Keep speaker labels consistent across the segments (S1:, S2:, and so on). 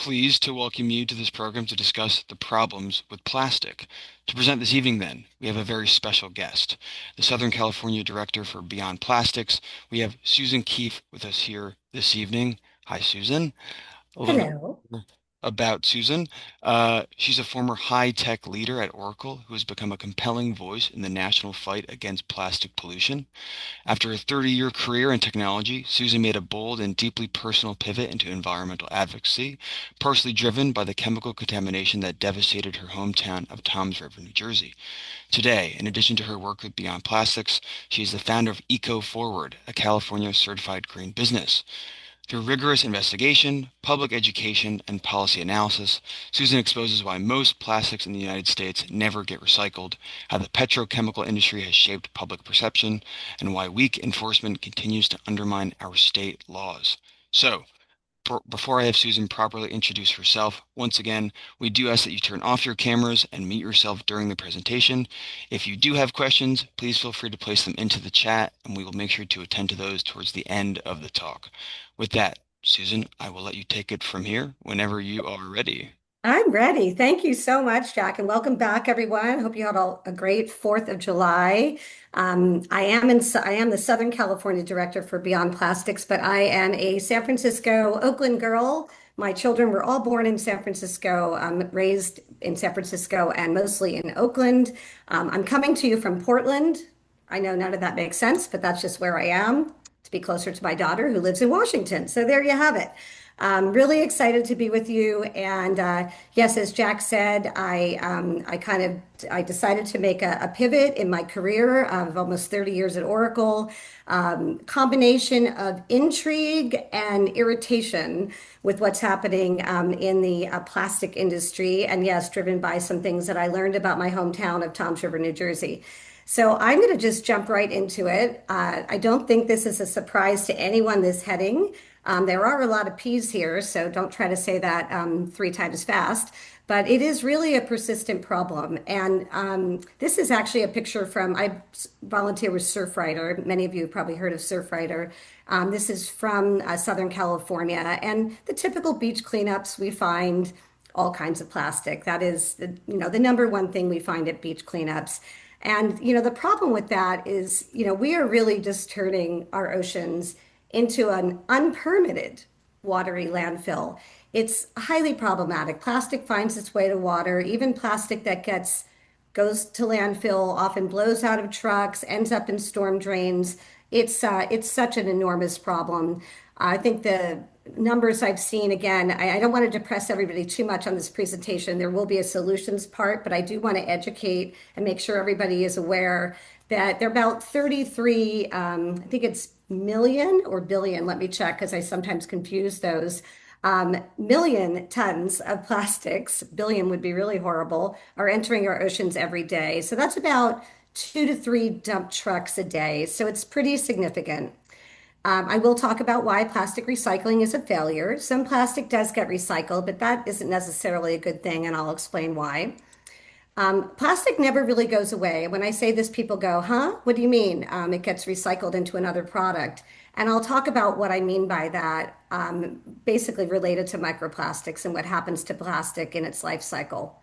S1: pleased to welcome you to this program to discuss the problems with plastic. To present this evening, then, we have a very special guest, the Southern California Director for Beyond Plastics. We have Susan Keefe with us here this evening. Hi, Susan. A little bit
S2: Hello.
S1: about Susan. She's a former high-tech leader at Oracle who has become a compelling voice in the national fight against plastic pollution. After a 30-year career in technology, Susan made a bold and deeply personal pivot into environmental advocacy, partially driven by the chemical contamination that devastated her hometown of Toms River, New Jersey. Today, in addition to her work with Beyond Plastics, she is the founder of Eco Forward, a California certified green business. Through rigorous investigation, public education, and policy analysis, Susan exposes why most plastics in the United States never get recycled, how the petrochemical industry has shaped public perception, and why weak enforcement continues to undermine our state laws. So, before I have Susan properly introduce herself, once again, we do ask that you turn off your cameras and mute yourself during the presentation. If you do have questions, please feel free to place them into the chat, and we will make sure to attend to those towards the end of the talk. With that, Susan, I will let you take it from here whenever you are ready.
S2: I'm ready. Thank you so much, Jack, and welcome back, everyone. Hope you had a great 4th of July. I am the Southern California Director for Beyond Plastics, but I am a San Francisco, Oakland girl. My children were all born in San Francisco, raised in San Francisco, and mostly in Oakland. I'm coming to you from Portland. I know none of that makes sense, but that's just where I am to be closer to my daughter who lives in Washington. So there you have it. Really excited to be with you. And yes, as Jack said, I decided to make a pivot in my career of almost 30 years at Oracle. Combination of intrigue and irritation with what's happening in the plastic industry. And yes, driven by some things that I learned about my hometown of Toms River, New Jersey. So I'm going to just jump right into it. I don't think this is a surprise to anyone, this heading. There are a lot of P's here, so don't try to say that 3 times fast. But it is really a persistent problem. And this is actually a picture from, I volunteer with Surfrider. Many of you have probably heard of Surfrider. This is from Southern California. And the typical beach cleanups, we find all kinds of plastic. That is, the number one thing we find at beach cleanups. And, the problem with that is, we are really just turning our oceans into an unpermitted watery landfill. It's highly problematic. Plastic finds its way to water, even plastic that goes to landfill, often blows out of trucks, ends up in storm drains. It's such an enormous problem. I think the numbers I've seen, again, I don't want to depress everybody too much on this presentation. There will be a solutions part, but I do want to educate and make sure everybody is aware that there are about 33, I think it's million or billion, let me check because I sometimes confuse those. Million tons of plastics, billion would be really horrible, are entering our oceans every day. So that's about 2 to 3 dump trucks a day. So it's pretty significant. I will talk about why plastic recycling is a failure. Some plastic does get recycled, but that isn't necessarily a good thing, and I'll explain why. Plastic never really goes away. When I say this, people go, huh? What do you mean? It gets recycled into another product. And I'll talk about what I mean by that, basically related to microplastics and what happens to plastic in its life cycle.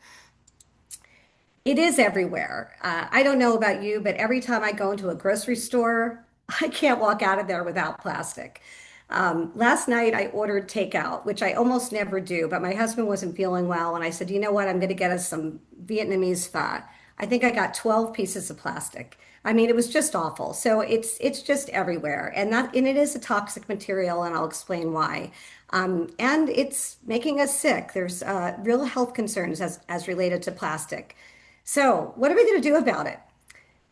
S2: It is everywhere. I don't know about you, but every time I go into a grocery store, I can't walk out of there without plastic. Last night I ordered takeout, which I almost never do, but my husband wasn't feeling well, and I said, you know what? I'm going to get us some Vietnamese pho. I think I got 12 pieces of plastic. I mean, it was just awful. So it's just everywhere, and it is a toxic material, and I'll explain why. And it's making us sick. There's real health concerns as related to plastic. So, what are we going to do about it?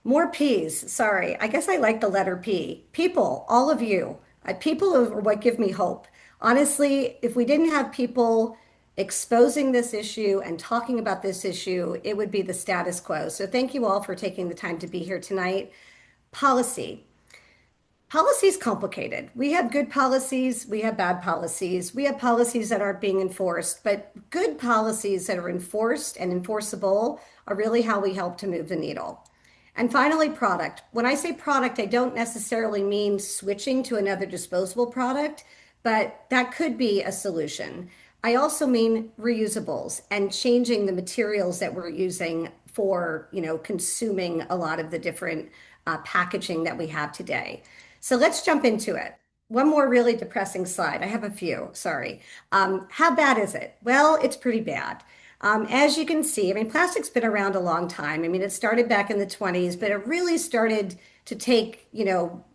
S2: More P's. Sorry. I guess I like the letter P. People, all of you. People are what give me hope. Honestly, if we didn't have people exposing this issue and talking about this issue, it would be the status quo. So, thank you all for taking the time to be here tonight. Policy. Policy is complicated. We have good policies, we have bad policies, we have policies that aren't being enforced, but good policies that are enforced and enforceable are really how we help to move the needle. And finally, product. When I say product, I don't necessarily mean switching to another disposable product, but that could be a solution. I also mean reusables and changing the materials that we're using for, consuming a lot of the different packaging that we have today. So let's jump into it. One more really depressing slide. I have a few, sorry. How bad is it? Well, it's pretty bad. As you can see, I mean, plastic's been around a long time. I mean, it started back in the 20s, but it really started to take,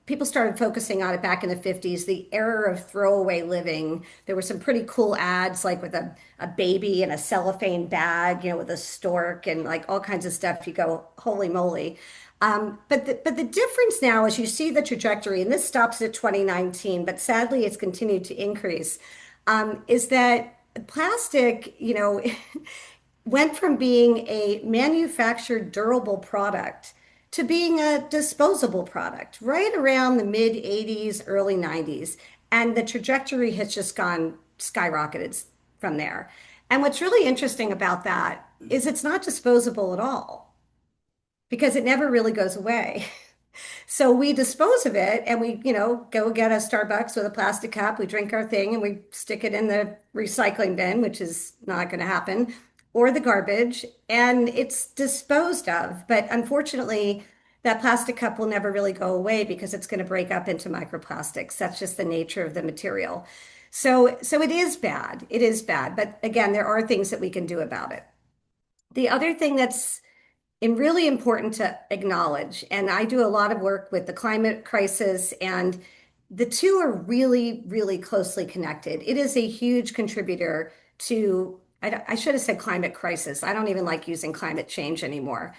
S2: people started focusing on it back in the 50s, the era of throwaway living. There were some pretty cool ads, like with a baby in a cellophane bag, with a stork and like all kinds of stuff. You go, holy moly. But the difference now is you see the trajectory, and this stops at 2019, but sadly it's continued to increase, is that plastic, went from being a manufactured durable product to being a disposable product right around the mid 80s, early 90s. And the trajectory has just gone skyrocketed from there. And what's really interesting about that is it's not disposable at all because it never really goes away. So we dispose of it and we, go get a Starbucks with a plastic cup. We drink our thing and we stick it in the recycling bin, which is not going to happen, or the garbage, and it's disposed of. But unfortunately, that plastic cup will never really go away because it's going to break up into microplastics. That's just the nature of the material. So it is bad. It is bad. But again, there are things that we can do about it. The other thing that's and really important to acknowledge. And I do a lot of work with the climate crisis, and the two are really, really closely connected. It is a huge contributor to, I should have said climate crisis. I don't even like using climate change anymore.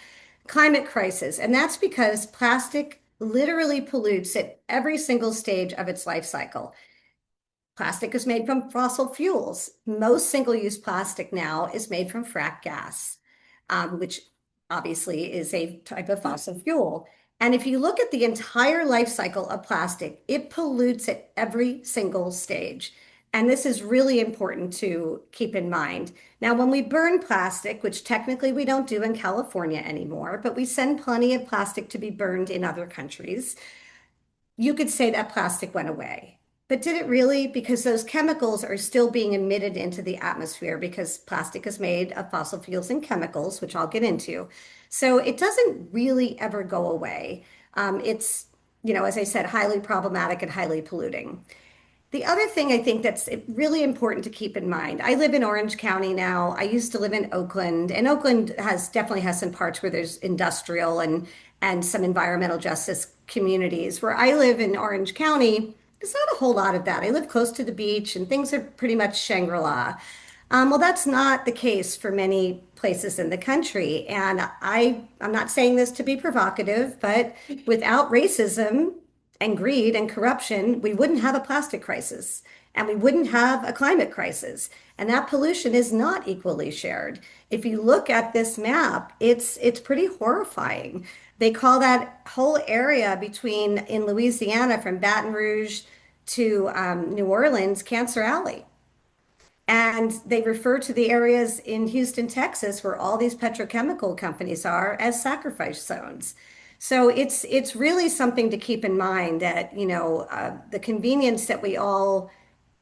S2: Climate crisis. And that's because plastic literally pollutes at every single stage of its life cycle. Plastic is made from fossil fuels. Most single-use plastic now is made from frack gas, which obviously is a type of fossil fuel. And if you look at the entire life cycle of plastic, it pollutes at every single stage. And this is really important to keep in mind. Now, when we burn plastic, which technically we don't do in California anymore, but we send plenty of plastic to be burned in other countries, you could say that plastic went away. But did it really? Because those chemicals are still being emitted into the atmosphere because plastic is made of fossil fuels and chemicals, which I'll get into. So it doesn't really ever go away. It's, as I said, highly problematic and highly polluting. The other thing I think that's really important to keep in mind, I live in Orange County now. I used to live in Oakland, and Oakland has definitely has some parts where there's industrial and some environmental justice communities. Where I live in Orange County, there's not a whole lot of that. I live close to the beach, and things are pretty much Shangri-La. Well, that's not the case for many places in the country. And I'm not saying this to be provocative, but without racism and greed and corruption, we wouldn't have a plastic crisis and we wouldn't have a climate crisis. And that pollution is not equally shared. If you look at this map, it's pretty horrifying. They call that whole area between in Louisiana from Baton Rouge to New Orleans Cancer Alley. And they refer to the areas in Houston, Texas, where all these petrochemical companies are as sacrifice zones. So it's really something to keep in mind that, the convenience that we all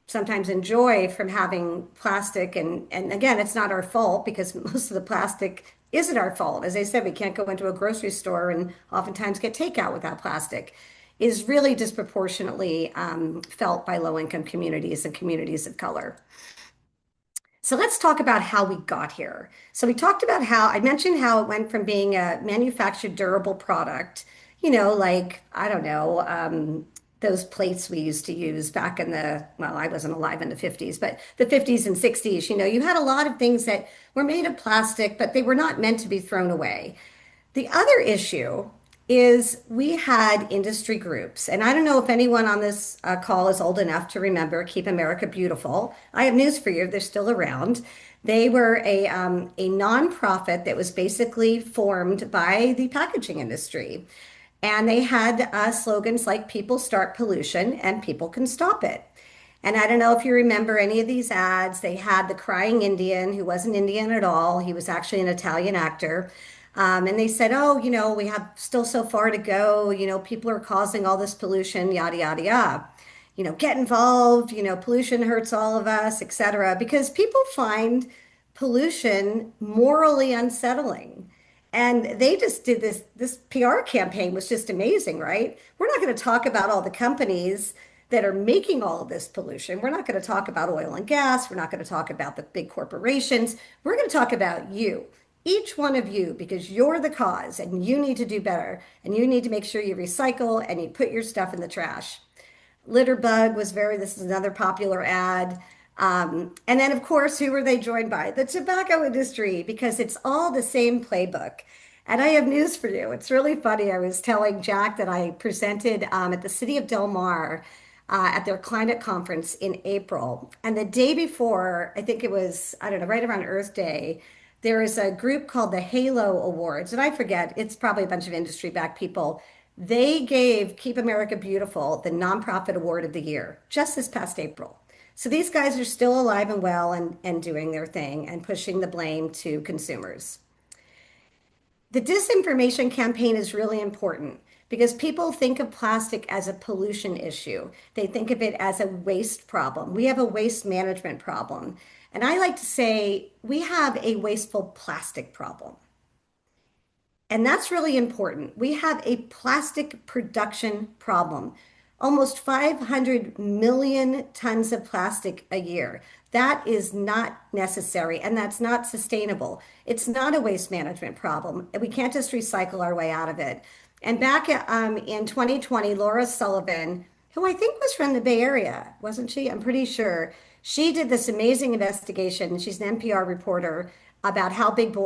S2: sometimes enjoy from having plastic, and again, it's not our fault because most of the plastic isn't our fault. As I said, we can't go into a grocery store and oftentimes get takeout without plastic, is really disproportionately felt by low-income communities and communities of color. So let's talk about how we got here. So we talked about how I mentioned how it went from being a manufactured durable product, like, I don't know, those plates we used to use back in well, I wasn't alive in the 50s, but the 50s and 60s, you had a lot of things that were made of plastic, but they were not meant to be thrown away. The other issue is we had industry groups, and I don't know if anyone on this call is old enough to remember Keep America Beautiful. I have news for you, they're still around. They were a nonprofit that was basically formed by the packaging industry. And they had slogans like people start pollution and people can stop it. And I don't know if you remember any of these ads. They had the crying Indian who wasn't Indian at all. He was actually an Italian actor. And they said, oh, we have still so far to go. People are causing all this pollution, yada, yada, yada. get involved, pollution hurts all of us, et cetera, because people find pollution morally unsettling. And they just did this PR campaign was just amazing, right? We're not going to talk about all the companies that are making all of this pollution. We're not going to talk about oil and gas. We're not going to talk about the big corporations. We're going to talk about you, each one of you, because you're the cause and you need to do better. And you need to make sure you recycle and you put your stuff in the trash. Litter Bug was this is another popular ad. And then, of course, who were they joined by? The tobacco industry, because it's all the same playbook. And I have news for you. It's really funny. I was telling Jack that I presented at the city of Del Mar at their climate conference in April. And the day before, I think it was, I don't know, right around Earth Day, there is a group called the Halo Awards. And I forget, it's probably a bunch of industry backed people. They gave Keep America Beautiful the nonprofit award of the year just this past April. So these guys are still alive and well and doing their thing and pushing the blame to consumers. The disinformation campaign is really important because people think of plastic as a pollution issue. They think of it as a waste problem. We have a waste management problem. And I like to say we have a wasteful plastic problem. And that's really important. We have a plastic production problem. Almost 500 million tons of plastic a year. That is not necessary and that's not sustainable. It's not a waste management problem. We can't just recycle our way out of it. And back in 2020, Laura Sullivan, who I think was from the Bay Area, wasn't she? I'm pretty sure. She did this amazing investigation. She's an NPR reporter about how big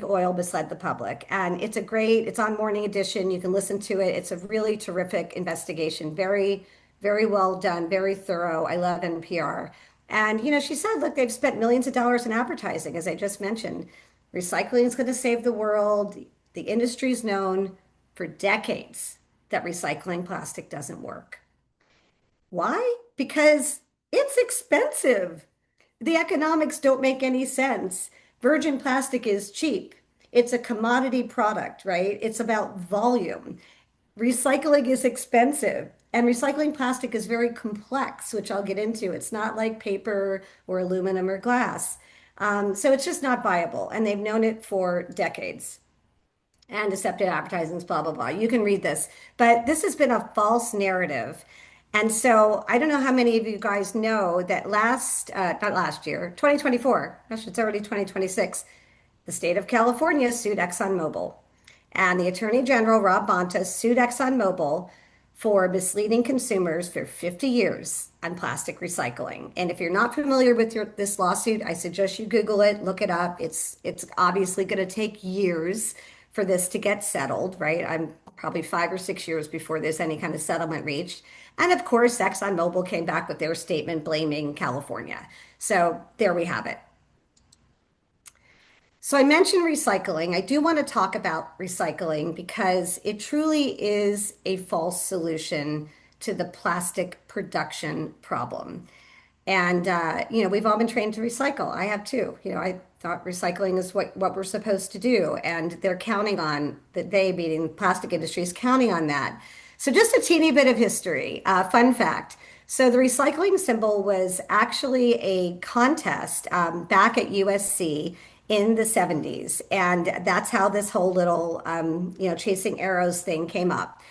S2: oil misled the public. And it's on Morning Edition. You can listen to it. It's a really terrific investigation. Very, very well done, very thorough. I love NPR. And, she said, look, they've spent millions of dollars in advertising, as I just mentioned. Recycling is going to save the world. The industry's known for decades that recycling plastic doesn't work. Why? Because it's expensive. The economics don't make any sense. Virgin plastic is cheap. It's a commodity product, right? It's about volume. Recycling is expensive. And recycling plastic is very complex, which I'll get into. It's not like paper or aluminum or glass. So it's just not viable. And they've known it for decades. And deceptive advertisements, blah, blah, blah. You can read this. But this has been a false narrative. And so I don't know how many of you guys know that not last year, 2024, gosh, it's already 2026, the state of California sued ExxonMobil. And the Attorney General, Rob Bonta, sued ExxonMobil for misleading consumers for 50 years on plastic recycling. And if you're not familiar with this lawsuit, I suggest you Google it, look it up. It's obviously going to take years for this to get settled, right? I'm probably 5 or 6 years before there's any kind of settlement reached. And of course, ExxonMobil came back with their statement blaming California. So there we have it. So I mentioned recycling. I do want to talk about recycling because it truly is a false solution to the plastic production problem. And we've all been trained to recycle. I have too. I thought recycling is what we're supposed to do, and they're counting on that. They, meaning the plastic industry, is counting on that. So just a teeny bit of history. Fun fact. So the recycling symbol was actually a contest back at USC in the 70s, and that's how this whole little chasing arrows thing came up.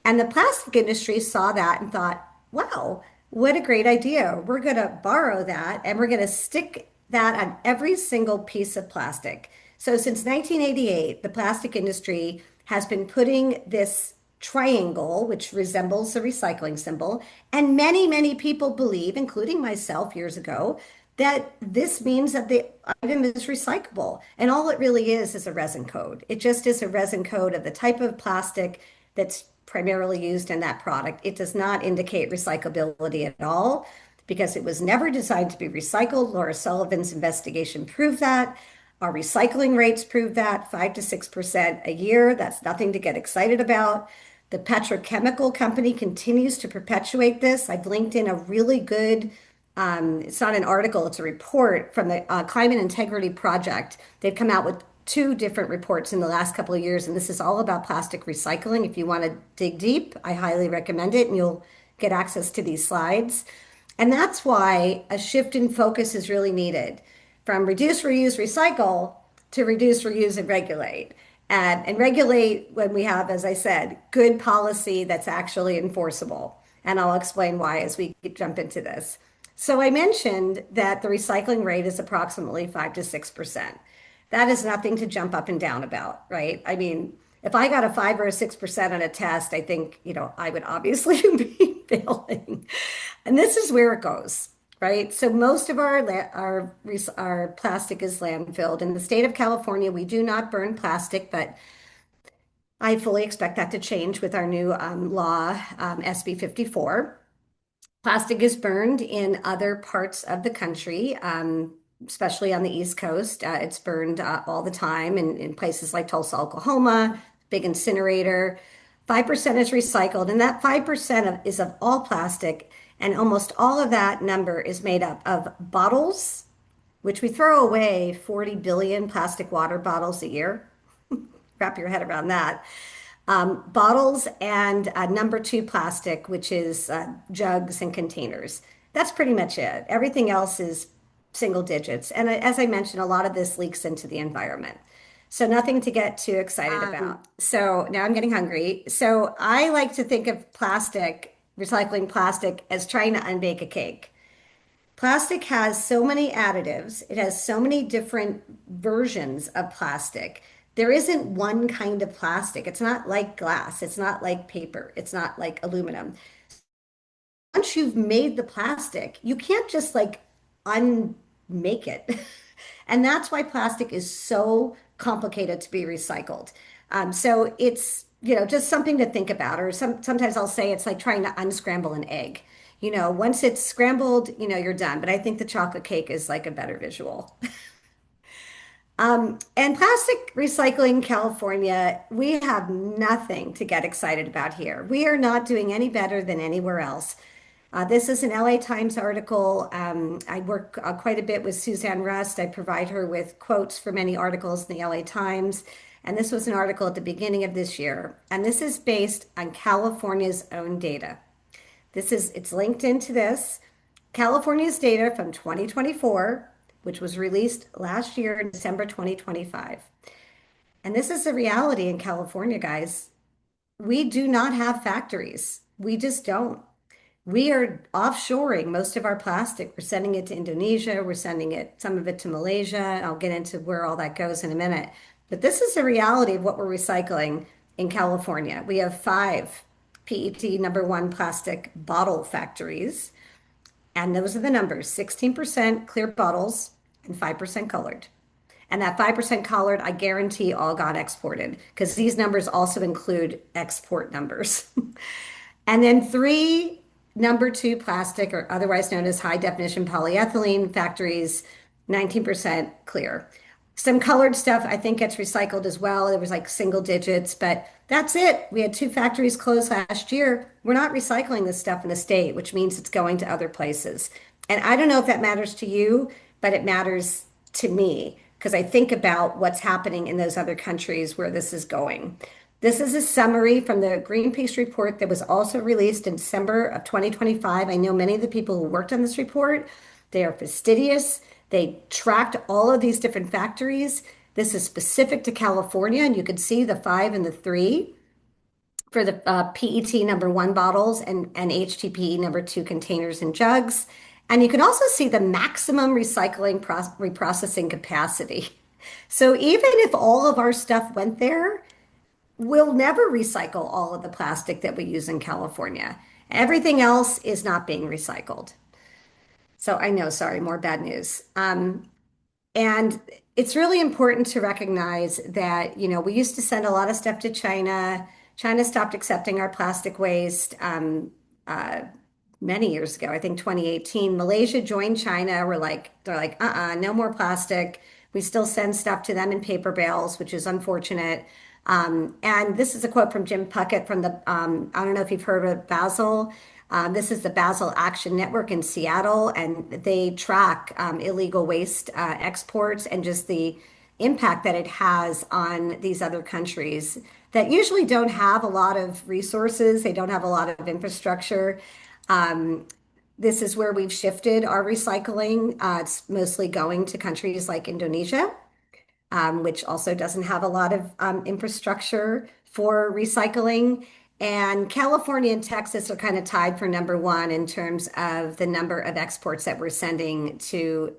S2: And the plastic industry saw that and thought, wow, what a great idea. We're going to borrow that and we're going to stick that on every single piece of plastic. So since 1988, the plastic industry has been putting this triangle, which resembles the recycling symbol, and many, many people believe, including myself years ago, that this means that the item is recyclable. And all it really is a resin code. It just is a resin code of the type of plastic that's primarily used in that product. It does not indicate recyclability at all because it was never designed to be recycled. Laura Sullivan's investigation proved that. Our recycling rates prove that 5 to 6% a year. That's nothing to get excited about. The petrochemical company continues to perpetuate this. I've linked in a really good it's not an article, it's a report from the Climate Integrity Project. They've come out with 2 different reports in the last couple of years, and this is all about plastic recycling. If you want to dig deep, I highly recommend it, and you'll get access to these slides. And that's why a shift in focus is really needed from reduce, reuse, recycle to reduce, reuse, and regulate. And regulate when we have, as I said, good policy that's actually enforceable. And I'll explain why as we jump into this. So I mentioned that the recycling rate is approximately 5 to 6%. That is nothing to jump up and down about, right? I mean, if I got a 5 or 6% on a test, I think, I would obviously be failing. And this is where it goes, right? So most of our plastic is landfilled. In the state of California, we do not burn plastic, but I fully expect that to change with our new law, SB 54. Plastic is burned in other parts of the country, especially on the East Coast. It's burned all the time in places like Tulsa, Oklahoma, big incinerator. 5% is recycled, and that 5% is of all plastic, and almost all of that number is made up of bottles, which we throw away 40 billion plastic water bottles a year. Wrap your head around that. Bottles and number two plastic, which is jugs and containers. That's pretty much it. Everything else is single digits. And as I mentioned, a lot of this leaks into the environment. So nothing to get too excited about. So now I'm getting hungry. So I like to think of plastic, recycling plastic, as trying to unbake a cake. Plastic has so many additives, it has so many different versions of plastic. There isn't one kind of plastic. It's not like glass, it's not like paper, it's not like aluminum. Once you've made the plastic, you can't just like unmake it. And that's why plastic is so complicated to be recycled. So it's, just something to think about. Or sometimes I'll say it's like trying to unscramble an egg. Once it's scrambled, you're done. But I think the chocolate cake is like a better visual. And plastic recycling California, we have nothing to get excited about here. We are not doing any better than anywhere else. This is an LA Times article. I work quite a bit with Suzanne Rust. I provide her with quotes for many articles in the LA Times. And this was an article at the beginning of this year. And this is based on California's own data. It's linked into this. California's data from 2024, which was released last year in December 2025. And this is the reality in California, guys. We do not have factories. We just don't. We are offshoring most of our plastic. We're sending it to Indonesia. We're sending some of it to Malaysia. I'll get into where all that goes in a minute. But this is the reality of what we're recycling in California. We have 5 PET number one plastic bottle factories. And those are the numbers: 16% clear bottles and 5% colored. And that 5% colored, I guarantee all got exported because these numbers also include export numbers. And then 3 number two plastic, or otherwise known as high definition polyethylene factories, 19% clear. Some colored stuff I think gets recycled as well. It was like single digits, but that's it. We had 2 factories close last year. We're not recycling this stuff in the state, which means it's going to other places. And I don't know if that matters to you, but it matters to me because I think about what's happening in those other countries where this is going. This is a summary from the Greenpeace report that was also released in December of 2025. I know many of the people who worked on this report. They are fastidious. They tracked all of these different factories. This is specific to California, and you could see the 5 and the 3 for the PET number one bottles and HTPE number two containers and jugs. And you can also see the maximum reprocessing capacity. So even if all of our stuff went there, we'll never recycle all of the plastic that we use in California. Everything else is not being recycled. So I know, sorry, more bad news. And it's really important to recognize that, we used to send a lot of stuff to China. China stopped accepting our plastic waste many years ago, I think 2018. Malaysia joined China. They're like, no more plastic. We still send stuff to them in paper bales, which is unfortunate. And this is a quote from Jim Puckett from I don't know if you've heard of Basel. This is the Basel Action Network in Seattle, and they track illegal waste exports and just the impact that it has on these other countries that usually don't have a lot of resources. They don't have a lot of infrastructure. This is where we've shifted our recycling. It's mostly going to countries like Indonesia, which also doesn't have a lot of infrastructure for recycling. And California and Texas are kind of tied for number one in terms of the number of exports that we're sending to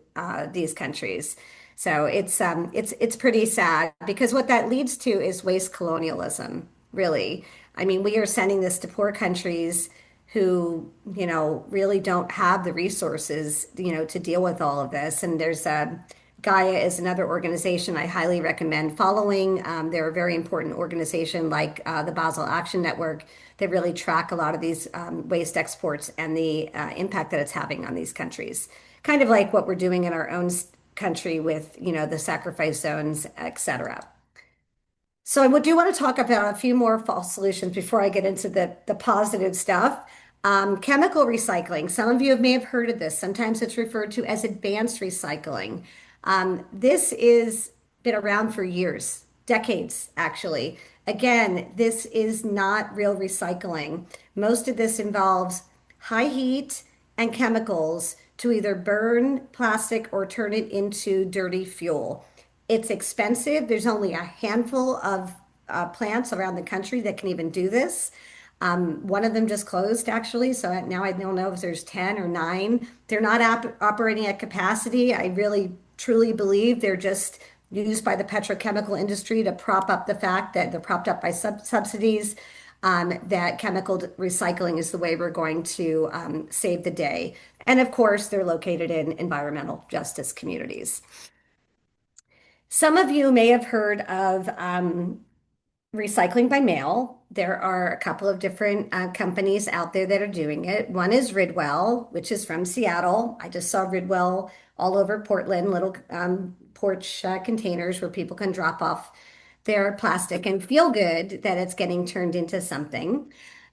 S2: these countries. So it's pretty sad because what that leads to is waste colonialism, really. I mean, we are sending this to poor countries who, really don't have the resources, to deal with all of this. And there's a Gaia is another organization I highly recommend following. They're a very important organization like the Basel Action Network that really track a lot of these waste exports and the impact that it's having on these countries. Kind of like what we're doing in our own country with, the sacrifice zones, et cetera. So I do want to talk about a few more false solutions before I get into the positive stuff. Chemical recycling. Some of you may have heard of this. Sometimes it's referred to as advanced recycling. This is been around for years, decades actually. Again, this is not real recycling. Most of this involves high heat and chemicals to either burn plastic or turn it into dirty fuel. It's expensive. There's only a handful of plants around the country that can even do this. One of them just closed actually, so now I don't know if there's 10 or 9. They're not operating at capacity. I really truly believe they're just used by the petrochemical industry to prop up the fact that they're propped up by subsidies, that chemical recycling is the way we're going to save the day. And of course, they're located in environmental justice communities. Some of you may have heard of recycling by mail. There are a couple of different companies out there that are doing it. One is Ridwell, which is from Seattle. I just saw Ridwell all over Portland, little porch containers where people can drop off their plastic and feel good that it's getting turned into something.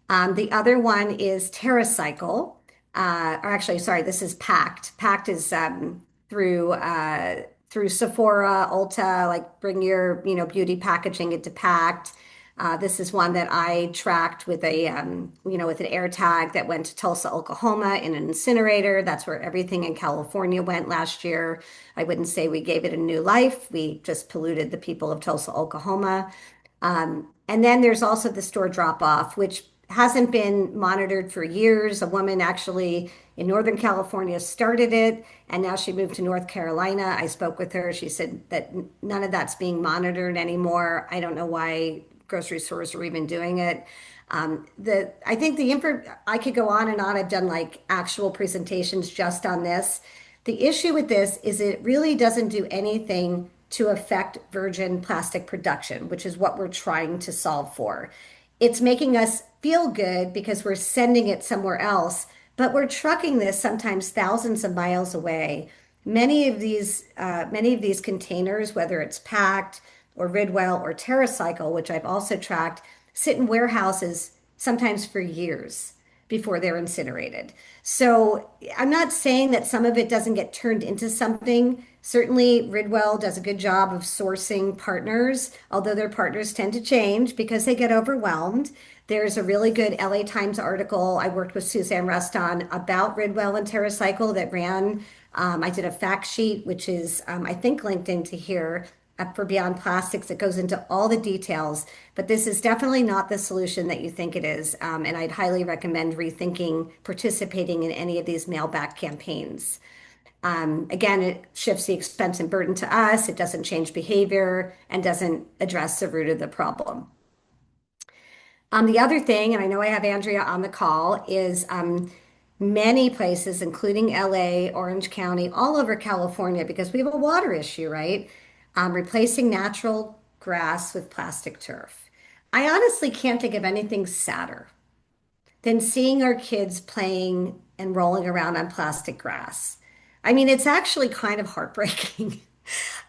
S2: The other one is TerraCycle, or actually, sorry, this is Pact. Pact is through Sephora, Ulta, like bring your beauty packaging into Pact. This is one that I tracked with with an air tag that went to Tulsa, Oklahoma in an incinerator. That's where everything in California went last year. I wouldn't say we gave it a new life. We just polluted the people of Tulsa, Oklahoma. And then there's also the store drop off, which hasn't been monitored for years. A woman actually in Northern California started it, and now she moved to North Carolina. I spoke with her. She said that none of that's being monitored anymore. I don't know why grocery stores are even doing it. I think the info, I could go on and on. I've done like actual presentations just on this. The issue with this is it really doesn't do anything to affect virgin plastic production, which is what we're trying to solve for. It's making us feel good because we're sending it somewhere else, but we're trucking this sometimes thousands of miles away. Many of these containers, whether it's Packed or Ridwell or TerraCycle, which I've also tracked, sit in warehouses sometimes for years before they're incinerated. So I'm not saying that some of it doesn't get turned into something. Certainly, Ridwell does a good job of sourcing partners, although their partners tend to change because they get overwhelmed. There's a really good LA Times article I worked with Suzanne Rust on about Ridwell and TerraCycle that ran. I did a fact sheet, which is, I think, linked into here for Beyond Plastics. It goes into all the details, but this is definitely not the solution that you think it is. And I'd highly recommend rethinking participating in any of these mail back campaigns. Again, it shifts the expense and burden to us. It doesn't change behavior and doesn't address the root of the problem. The other thing, and I know I have Andrea on the call, is many places, including LA, Orange County, all over California, because we have a water issue, right? Replacing natural grass with plastic turf. I honestly can't think of anything sadder than seeing our kids playing and rolling around on plastic grass. I mean, it's actually kind of heartbreaking.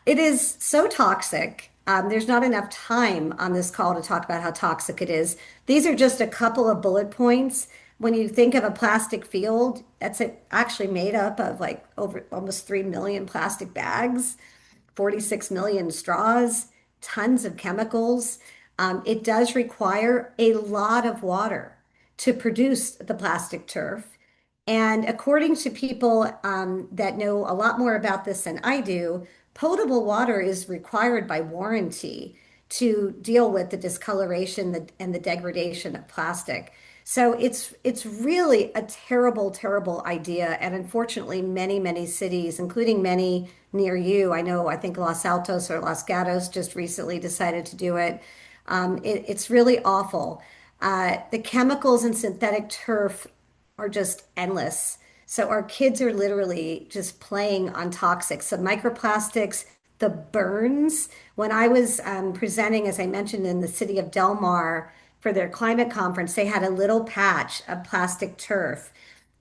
S2: It is so toxic. There's not enough time on this call to talk about how toxic it is. These are just a couple of bullet points. When you think of a plastic field, that's actually made up of like over almost 3 million plastic bags, 46 million straws, tons of chemicals. It does require a lot of water to produce the plastic turf. And according to people that know a lot more about this than I do, potable water is required by warranty to deal with the discoloration and the degradation of plastic. So it's really a terrible, terrible idea. And unfortunately, many cities, including many near you, I think Los Altos or Los Gatos just recently decided to do it. It's really awful. The chemicals in synthetic turf are just endless. So our kids are literally just playing on toxics. So microplastics, the burns. When I was presenting, as I mentioned, in the city of Del Mar for their climate conference, they had a little patch of plastic turf.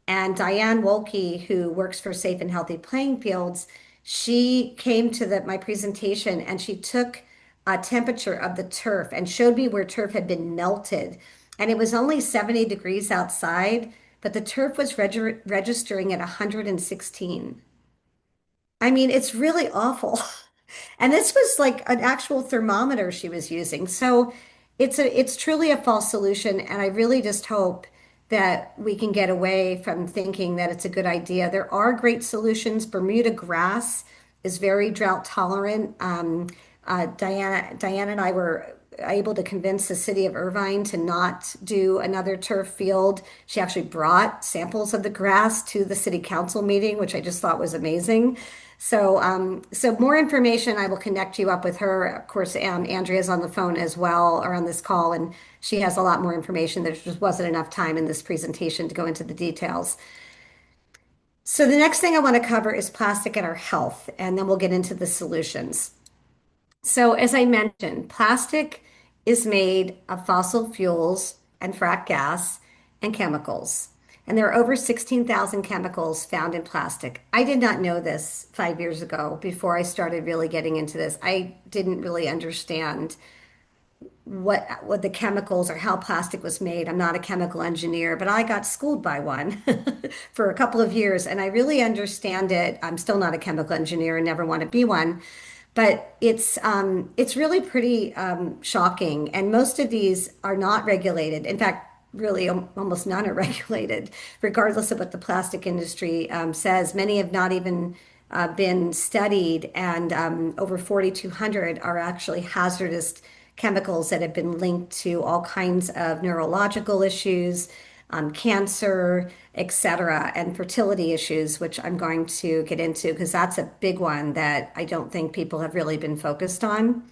S2: And Diane Wolke, who works for Safe and Healthy Playing Fields, she came to my presentation and she took a temperature of the turf and showed me where turf had been melted. And it was only 70 degrees outside, but the turf was registering at 116. I mean, it's really awful. And this was like an actual thermometer she was using. So it's truly a false solution. And I really just hope that we can get away from thinking that it's a good idea. There are great solutions. Bermuda grass is very drought tolerant. Diana and I were able to convince the city of Irvine to not do another turf field. She actually brought samples of the grass to the city council meeting, which I just thought was amazing. So more information, I will connect you up with her. Of course, Andrea's on the phone as well, or on this call, and she has a lot more information. There just wasn't enough time in this presentation to go into the details. So the next thing I want to cover is plastic and our health, and then we'll get into the solutions. So, as I mentioned, plastic is made of fossil fuels and frack gas and chemicals. And there are over 16,000 chemicals found in plastic. I did not know this 5 years ago before I started really getting into this. I didn't really understand what the chemicals or how plastic was made. I'm not a chemical engineer, but I got schooled by one for a couple of years and I really understand it. I'm still not a chemical engineer and never want to be one. But it's really pretty shocking, and most of these are not regulated. In fact, really almost none are regulated, regardless of what the plastic industry says. Many have not even been studied, and over 4,200 are actually hazardous chemicals that have been linked to all kinds of neurological issues, cancer, etc., and fertility issues, which I'm going to get into because that's a big one that I don't think people have really been focused on.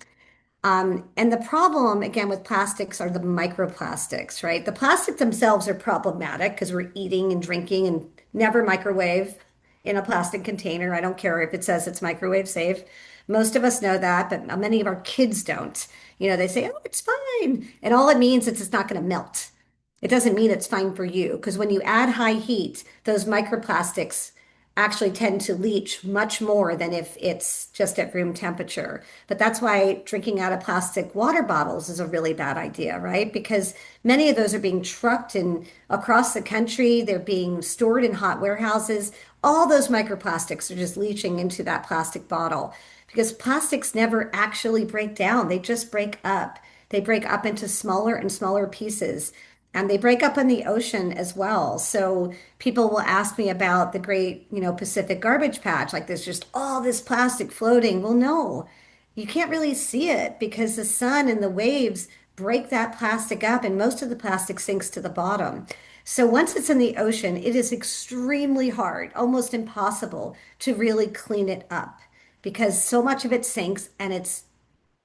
S2: And the problem, again, with plastics are the microplastics, right? The plastic themselves are problematic because we're eating and drinking and never microwave in a plastic container. I don't care if it says it's microwave safe. Most of us know that, but many of our kids don't. They say, oh, it's fine. And all it means is it's not going to melt. It doesn't mean it's fine for you because when you add high heat, those microplastics actually tend to leach much more than if it's just at room temperature. But that's why drinking out of plastic water bottles is a really bad idea, right? Because many of those are being trucked in across the country, they're being stored in hot warehouses. All those microplastics are just leaching into that plastic bottle because plastics never actually break down, they just break up. They break up into smaller and smaller pieces. And they break up in the ocean as well. So people will ask me about the great, Pacific garbage patch. Like there's just all this plastic floating. Well, no, you can't really see it because the sun and the waves break that plastic up and most of the plastic sinks to the bottom. So once it's in the ocean, it is extremely hard, almost impossible to really clean it up because so much of it sinks and it's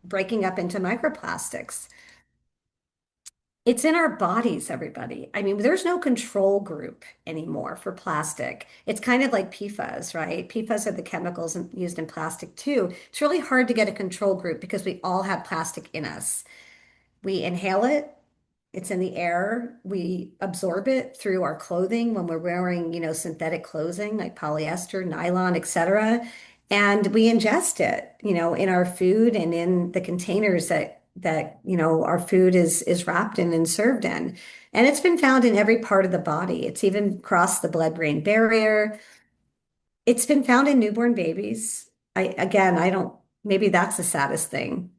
S2: breaking up into microplastics. It's in our bodies, everybody. I mean, there's no control group anymore for plastic. It's kind of like PFAS, right? PFAS are the chemicals used in plastic too. It's really hard to get a control group because we all have plastic in us. We inhale it, it's in the air. We absorb it through our clothing when we're wearing, synthetic clothing like polyester, nylon, etc. And we ingest it, in our food and in the containers that our food is wrapped in and served in. And it's been found in every part of the body. It's even crossed the blood-brain barrier. It's been found in newborn babies. I don't, maybe that's the saddest thing.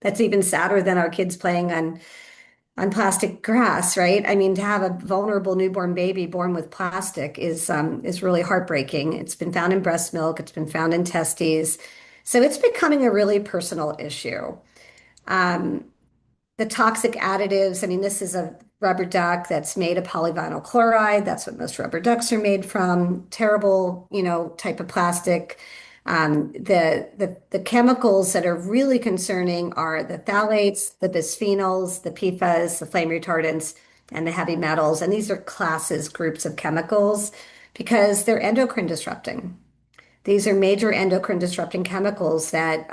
S2: That's even sadder than our kids playing on on plastic grass, right? I mean, to have a vulnerable newborn baby born with plastic is really heartbreaking. It's been found in breast milk, it's been found in testes. So it's becoming a really personal issue. Um, the toxic additives, I mean, this is a rubber duck that's made of polyvinyl chloride. That's what most rubber ducks are made from. Terrible, type of plastic. The chemicals that are really concerning are the phthalates, the bisphenols, the PFAS, the flame retardants, and the heavy metals. And these are classes, groups of chemicals, because they're endocrine disrupting. These are major endocrine disrupting chemicals that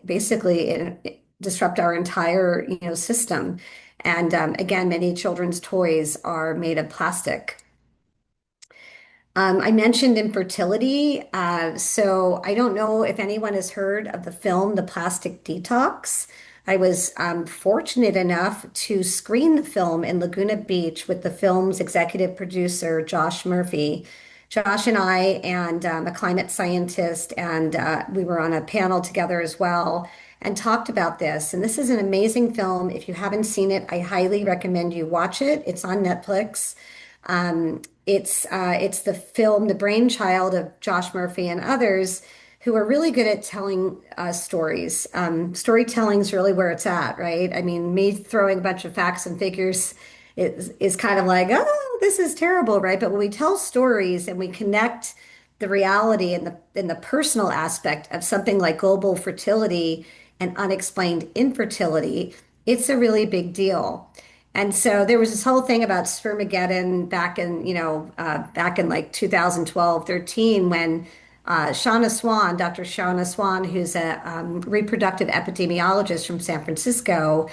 S2: basically disrupt our entire, system. And again, many children's toys are made of plastic. I mentioned infertility. So I don't know if anyone has heard of the film The Plastic Detox. I was fortunate enough to screen the film in Laguna Beach with the film's executive producer, Josh Murphy. Josh and I, and a climate scientist, and we were on a panel together as well and talked about this. And this is an amazing film. If you haven't seen it, I highly recommend you watch it. It's on Netflix. It's the film, the brainchild of Josh Murphy and others who are really good at telling stories. Storytelling is really where it's at, right? I mean, me throwing a bunch of facts and figures is kind of like, oh, this is terrible, right? But when we tell stories and we connect the reality and the personal aspect of something like global fertility and unexplained infertility, it's a really big deal. And so there was this whole thing about spermageddon back in like 2012, 13, when Shauna Swan, Dr. Shauna Swan, who's a reproductive epidemiologist from San Francisco,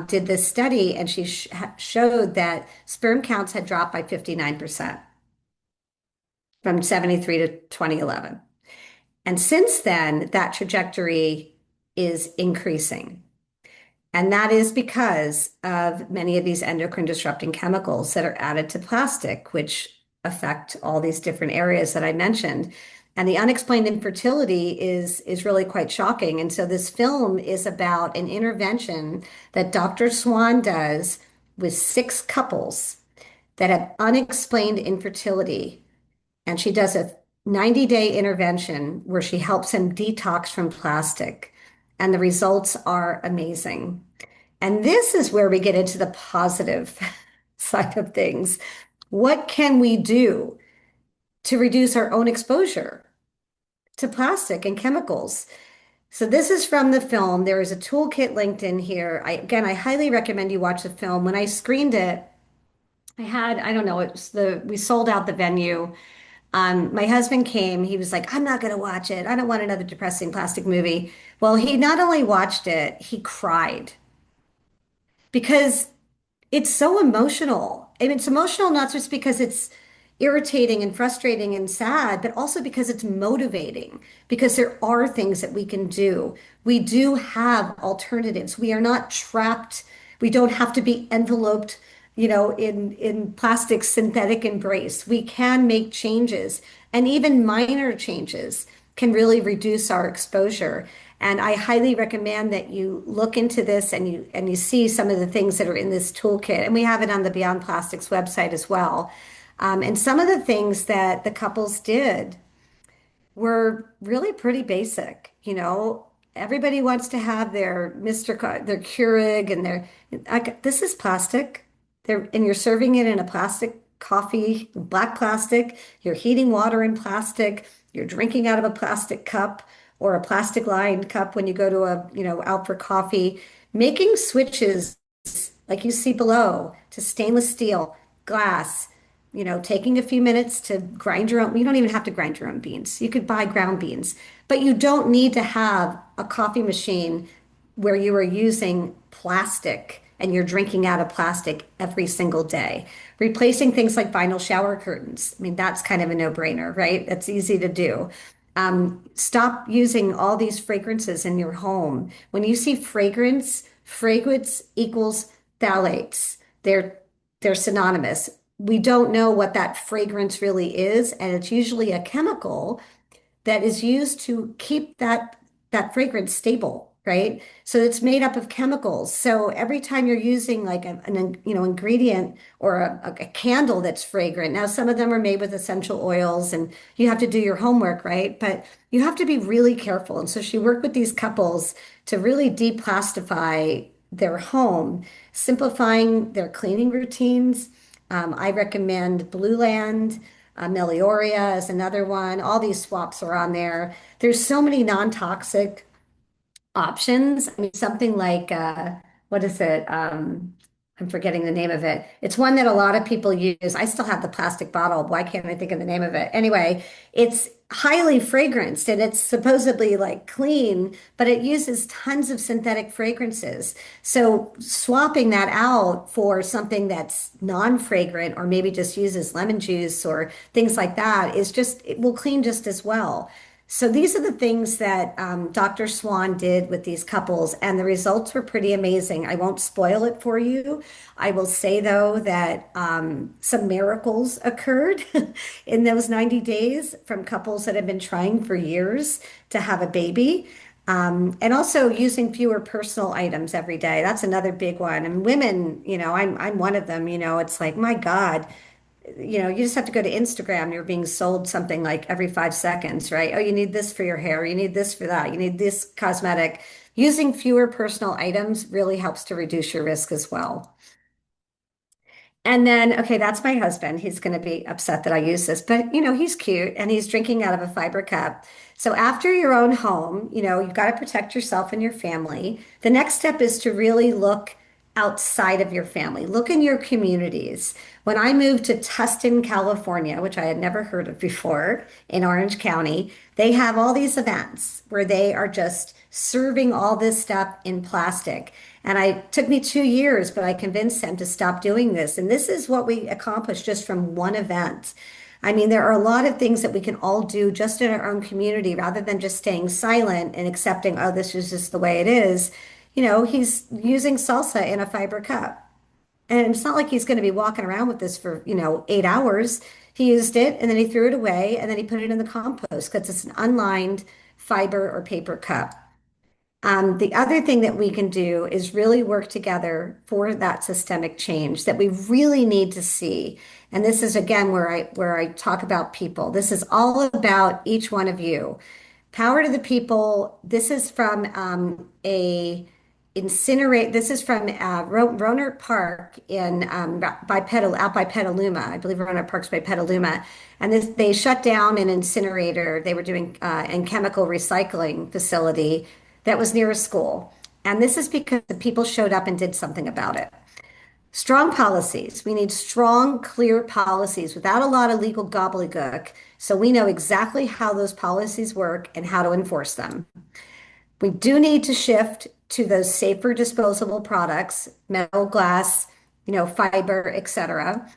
S2: did this study, and she showed that sperm counts had dropped by 59% from 73 to 2011. And since then, that trajectory is increasing. And that is because of many of these endocrine disrupting chemicals that are added to plastic, which affect all these different areas that I mentioned. And the unexplained infertility is really quite shocking. And so this film is about an intervention that Dr. Swan does with six couples that have unexplained infertility. And she does a 90-day intervention where she helps them detox from plastic. And the results are amazing. And this is where we get into the positive side of things. What can we do to reduce our own exposure to plastic and chemicals? So this is from the film. There is a toolkit linked in here. I highly recommend you watch the film. When I screened it, I don't know, we sold out the venue. My husband came, he was like, I'm not going to watch it. I don't want another depressing plastic movie. Well, he not only watched it, he cried because it's so emotional. And it's emotional not just because it's irritating and frustrating and sad, but also because it's motivating, because there are things that we can do. We do have alternatives. We are not trapped. We don't have to be enveloped, in plastic synthetic embrace. We can make changes, and even minor changes can really reduce our exposure. And I highly recommend that you look into this and you see some of the things that are in this toolkit. And we have it on the Beyond Plastics website as well. And some of the things that the couples did were really pretty basic. Everybody wants to have their their Keurig and this is plastic. And you're serving it in a plastic coffee, black plastic. You're heating water in plastic. You're drinking out of a plastic cup or a plastic lined cup when you go to out for coffee. Making switches like you see below to stainless steel, glass, taking a few minutes to grind your own. You don't even have to grind your own beans. You could buy ground beans, but you don't need to have a coffee machine where you are using plastic and you're drinking out of plastic every single day. Replacing things like vinyl shower curtains. I mean, that's kind of a no-brainer, right? That's easy to do. Stop using all these fragrances in your home. When you see fragrance equals phthalates. They're synonymous. We don't know what that fragrance really is, and it's usually a chemical that is used to keep that fragrance stable, right? So it's made up of chemicals. So every time you're using like an ingredient or a candle that's fragrant, now some of them are made with essential oils and you have to do your homework, right? But you have to be really careful. And so she worked with these couples to really deplastify their home, simplifying their cleaning routines. I recommend Blue Land. Melioria is another one. All these swaps are on there. There's so many non-toxic options. I mean, something like what is it? I'm forgetting the name of it. It's one that a lot of people use. I still have the plastic bottle. Why can't I think of the name of it? Anyway, it's highly fragranced and it's supposedly like clean, but it uses tons of synthetic fragrances. So swapping that out for something that's non-fragrant or maybe just uses lemon juice or things like that is just, it will clean just as well. So these are the things that Dr. Swan did with these couples, and the results were pretty amazing. I won't spoil it for you. I will say, though, that some miracles occurred in those 90 days from couples that have been trying for years to have a baby. And also using fewer personal items every day. That's another big one. And women, I'm one of them, it's like, my God, you just have to go to Instagram. You're being sold something like every 5 seconds, right? Oh, you need this for your hair. You need this for that. You need this cosmetic. Using fewer personal items really helps to reduce your risk as well. And then, okay, that's my husband. He's going to be upset that I use this, but he's cute and he's drinking out of a fiber cup. So after your own home, you've got to protect yourself and your family. The next step is to really look outside of your family. Look in your communities. When I moved to Tustin, California, which I had never heard of before in Orange County, they have all these events where they are just serving all this stuff in plastic. And it took me 2 years, but I convinced them to stop doing this. And this is what we accomplished just from one event. I mean, there are a lot of things that we can all do just in our own community rather than just staying silent and accepting, oh, this is just the way it is. He's using salsa in a fiber cup. And it's not like he's going to be walking around with this for, 8 hours. He used it and then he threw it away and then he put it in the compost because it's an unlined fiber or paper cup. The other thing that we can do is really work together for that systemic change that we really need to see. And this is again where I talk about people. This is all about each one of you. Power to the people. This is from a incinerate. This is from Rohnert Park in out by Petaluma. I believe Rohnert Park's by Petaluma, and they shut down an incinerator. They were doing and chemical recycling facility that was near a school, and this is because the people showed up and did something about it. Strong policies. We need strong, clear policies without a lot of legal gobbledygook, so we know exactly how those policies work and how to enforce them. We do need to shift to those safer disposable products, metal, glass, fiber, etc.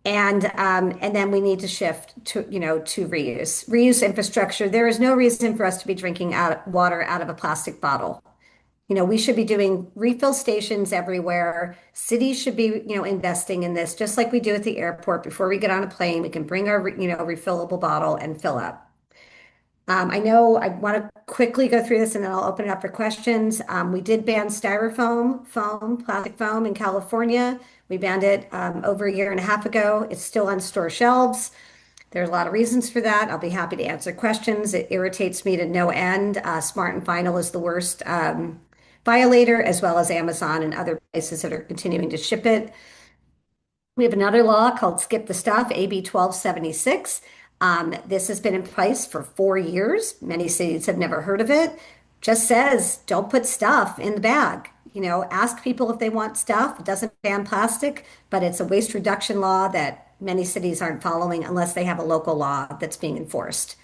S2: And then we need to shift to reuse. Reuse infrastructure. There is no reason for us to be drinking water out of a plastic bottle. We should be doing refill stations everywhere. Cities should be, investing in this, just like we do at the airport. Before we get on a plane, we can bring our, refillable bottle and fill up. I know I want to quickly go through this and then I'll open it up for questions. We did ban plastic foam in California. We banned it over a year and a half ago. It's still on store shelves. There's a lot of reasons for that. I'll be happy to answer questions. It irritates me to no end. Smart and Final is the worst violator, as well as Amazon and other places that are continuing to ship it. We have another law called Skip the Stuff, AB 1276. This has been in place for 4 years. Many cities have never heard of it. Just says don't put stuff in the bag. Ask people if they want stuff. It doesn't ban plastic, but it's a waste reduction law that many cities aren't following unless they have a local law that's being enforced.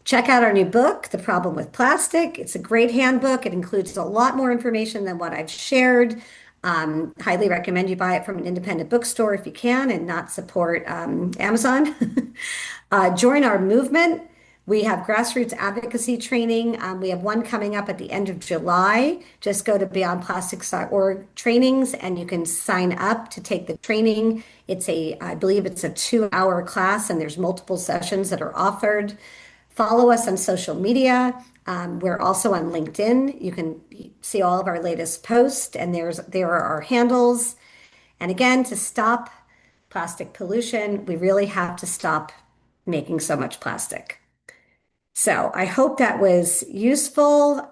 S2: Check out our new book, The Problem with Plastic. It's a great handbook. It includes a lot more information than what I've shared. Highly recommend you buy it from an independent bookstore if you can and not support Amazon. Join our movement. We have grassroots advocacy training. We have one coming up at the end of July. Just go to beyondplastics.org trainings and you can sign up to take the training. I believe it's a 2-hour class and there's multiple sessions that are offered. Follow us on social media. We're also on LinkedIn. You can see all of our latest posts, and there are our handles. And again, to stop plastic pollution, we really have to stop making so much plastic. So I hope that was useful.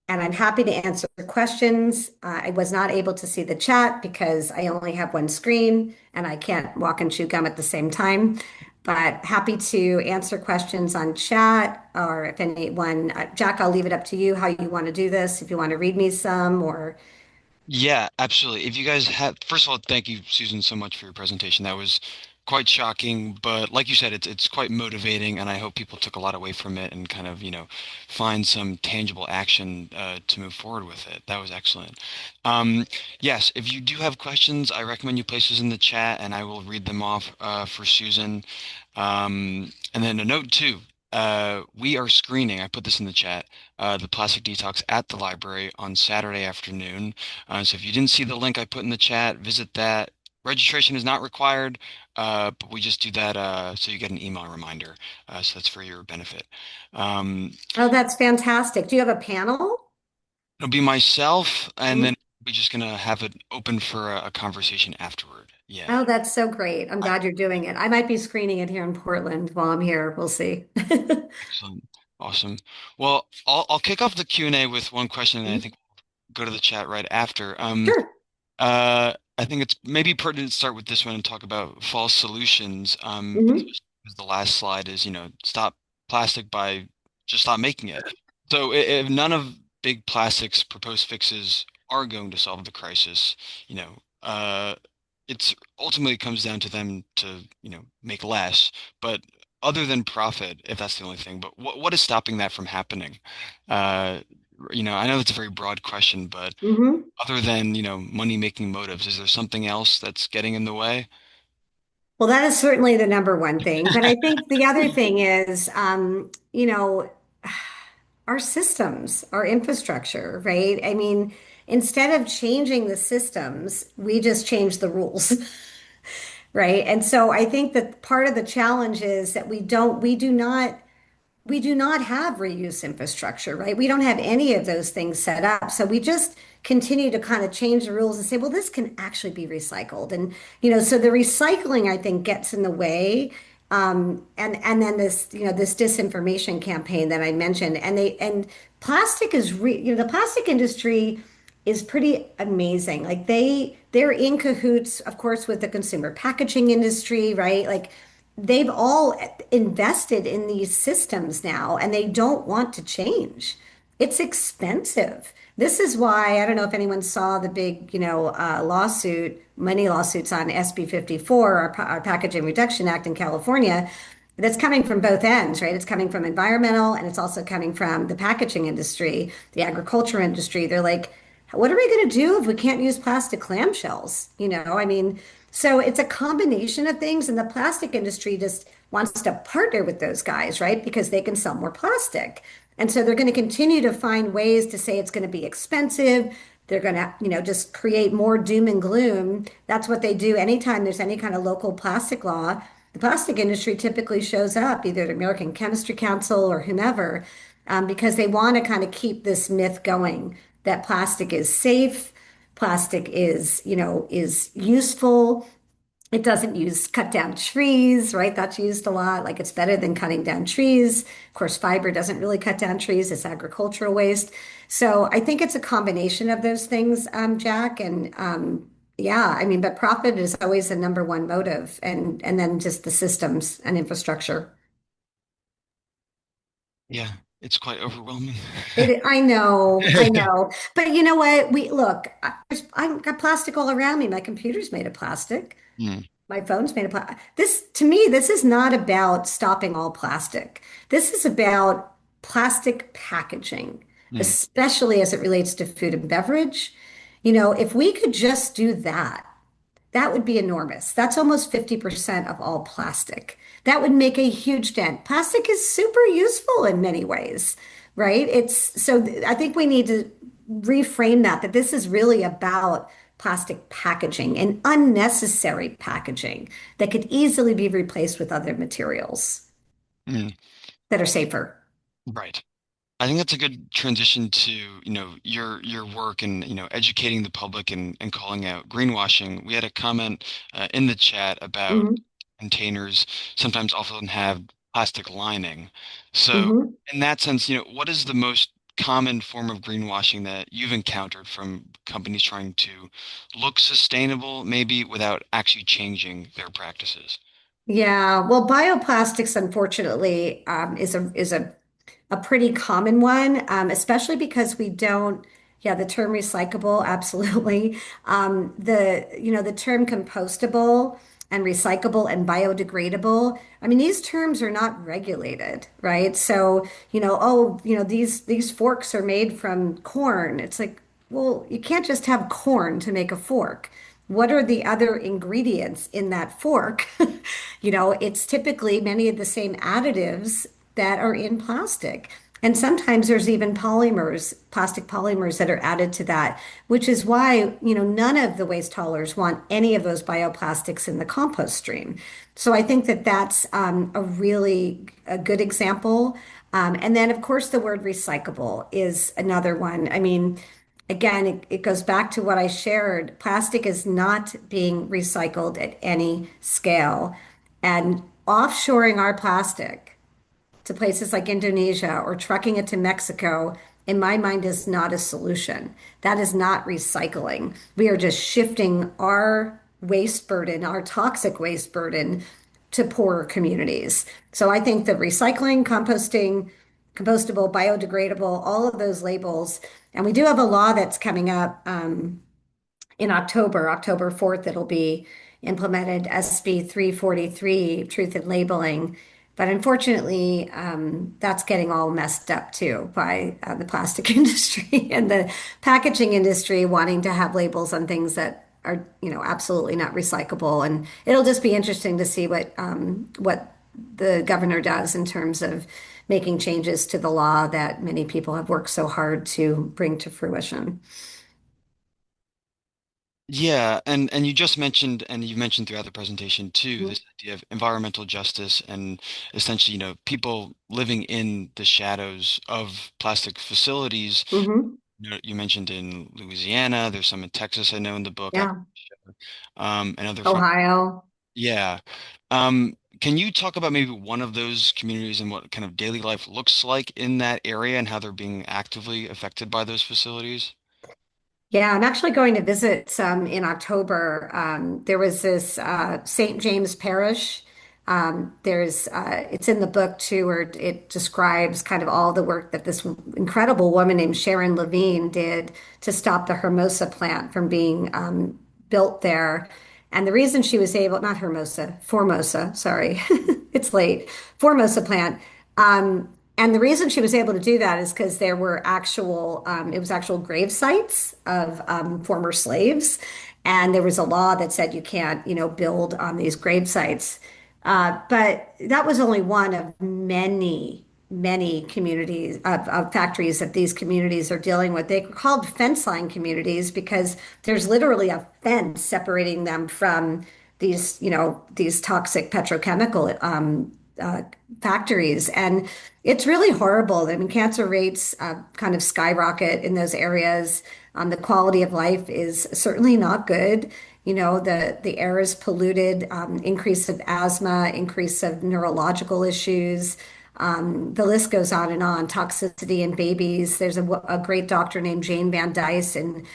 S2: And I'm happy to answer questions. I was not able to see the chat because I only have one screen and I can't walk and chew gum at the same time. But happy to answer questions on chat or if anyone, Jack, I'll leave it up to you how you want to do this. If you want to read me some or
S1: Yeah, absolutely. If you guys have, first of all, thank you, Susan, so much for your presentation. That was quite shocking, but like you said, it's quite motivating, and I hope people took a lot away from it and kind of, find some tangible action to move forward with it. That was excellent. Yes, if you do have questions, I recommend you place those in the chat, and I will read them off for Susan. And then a note too. We are screening, I put this in the chat, the plastic detox at the library on Saturday afternoon. So if you didn't see the link I put in the chat, visit that. Registration is not required, but we just do that so you get an email reminder. So that's for your benefit. Um,
S2: oh, that's fantastic. Do you have a panel?
S1: it'll be myself, and
S2: Mm.
S1: then we're just gonna have it open for a conversation afterward. Yeah,
S2: Oh, that's so great. I'm
S1: I,
S2: glad you're doing it. I might be screening it here in Portland while I'm here. We'll see.
S1: excellent, awesome. Well, I'll kick off the Q&A with one question, and I think we'll go to the chat right after.
S2: Sure.
S1: I think it's maybe pertinent to start with this one and talk about false solutions.
S2: Hmm.
S1: Because the last slide is, stop plastic by just stop making it. So if none of big plastics proposed fixes are going to solve the crisis, it's ultimately comes down to them to, make less. But other than profit, if that's the only thing, but what is stopping that from happening? Uh, I know that's a very broad question, but
S2: Hmm.
S1: other than, money-making motives, is there something else that's getting in the way?
S2: Well, that is certainly the number one thing. But I think the other thing is, our systems, our infrastructure, right? I mean, instead of changing the systems, we just change the rules, right? And so I think that part of the challenge is that we do not have reuse infrastructure, right? We don't have any of those things set up. So we just continue to kind of change the rules and say, well, this can actually be recycled. And, so the recycling, I think, gets in the way. And then this disinformation campaign that I mentioned, and plastic the plastic industry is pretty amazing. Like they're in cahoots, of course, with the consumer packaging industry, right? Like they've all invested in these systems now and they don't want to change. It's expensive. This is why I don't know if anyone saw the big, money lawsuits on SB 54, our Packaging Reduction Act in California. That's coming from both ends, right? It's coming from environmental and it's also coming from the packaging industry, the agriculture industry. They're like, what are we going to do if we can't use plastic clamshells? I mean, so it's a combination of things, and the plastic industry just wants to partner with those guys, right? Because they can sell more plastic. And so they're going to continue to find ways to say it's going to be expensive. They're going to, just create more doom and gloom. That's what they do anytime there's any kind of local plastic law. The plastic industry typically shows up, either the American Chemistry Council or whomever, because they want to kind of keep this myth going that plastic is safe, plastic is useful. It doesn't use cut down trees, right? That's used a lot. Like it's better than cutting down trees. Of course, fiber doesn't really cut down trees. It's agricultural waste. So I think it's a combination of those things, Jack. And yeah, I mean, but profit is always the number one motive, and then just the systems and infrastructure.
S1: Yeah, it's quite overwhelming.
S2: I know. But you know what? I've got plastic all around me. My computer's made of plastic.
S1: Hmm,
S2: My phone's made of plastic. To me, this is not about stopping all plastic. This is about plastic packaging,
S1: hmm,
S2: especially as it relates to food and beverage. If we could just do that, that would be enormous. That's almost 50% of all plastic. That would make a huge dent. Plastic is super useful in many ways, right? I think we need to reframe that this is really about plastic packaging and unnecessary packaging that could easily be replaced with other materials
S1: hmm.
S2: that are safer.
S1: Right. I think that's a good transition to, your work and, educating the public and calling out greenwashing. We had a comment in the chat about
S2: Hmm.
S1: containers sometimes often have plastic lining. So
S2: Hmm.
S1: in that sense, what is the most common form of greenwashing that you've encountered from companies trying to look sustainable, maybe without actually changing their practices?
S2: Yeah, well, bioplastics, unfortunately, is a pretty common one, especially because we don't. Yeah, the term recyclable, absolutely. The term compostable and recyclable and biodegradable. I mean, these terms are not regulated, right? So, these forks are made from corn. It's like, well, you can't just have corn to make a fork. What are the other ingredients in that fork? It's typically many of the same additives that are in plastic. And sometimes there's even polymers, plastic polymers that are added to that, which is why, none of the waste haulers want any of those bioplastics in the compost stream. So I think that that's a good example. And then, of course, the word recyclable is another one. I mean, again, it goes back to what I shared. Plastic is not being recycled at any scale. And offshoring our plastic to places like Indonesia or trucking it to Mexico, in my mind, is not a solution. That is not recycling. We are just shifting our waste burden, our toxic waste burden, to poorer communities. So I think that recycling, composting, compostable, biodegradable, all of those labels, and we do have a law that's coming up. In October 4th, it'll be implemented SB 343, Truth in Labeling. But unfortunately, that's getting all messed up too by the plastic industry and the packaging industry wanting to have labels on things that are, absolutely not recyclable. And it'll just be interesting to see what the governor does in terms of making changes to the law that many people have worked so hard to bring to fruition.
S1: Yeah, and you just mentioned, and you mentioned throughout the presentation too, this idea of environmental justice and essentially, people living in the shadows of plastic facilities.
S2: Mm-hmm.
S1: You mentioned in Louisiana, there's some in Texas I know in the book.
S2: Yeah.
S1: Another from,
S2: Ohio.
S1: yeah. Can you talk about maybe one of those communities and what kind of daily life looks like in that area and how they're being actively affected by those facilities?
S2: Yeah, I'm actually going to visit some in October. There was this St. James Parish. It's in the book too, where it describes kind of all the work that this incredible woman named Sharon Levine did to stop the Hermosa plant from being built there. And the reason she was able, not Hermosa, Formosa, sorry, it's late, Formosa plant. And the reason she was able to do that is because there were it was actual grave sites of former slaves. And there was a law that said you can't, build on these grave sites. But that was only one of many communities of factories that these communities are dealing with. They're called fence line communities because there's literally a fence separating them from these toxic petrochemical uh, factories. And it's really horrible. I mean, cancer rates kind of skyrocket in those areas. The quality of life is certainly not good. The air is polluted, increase of asthma, increase of neurological issues. The list goes on and on. Toxicity in babies. There's a great doctor named Jane Van Dyson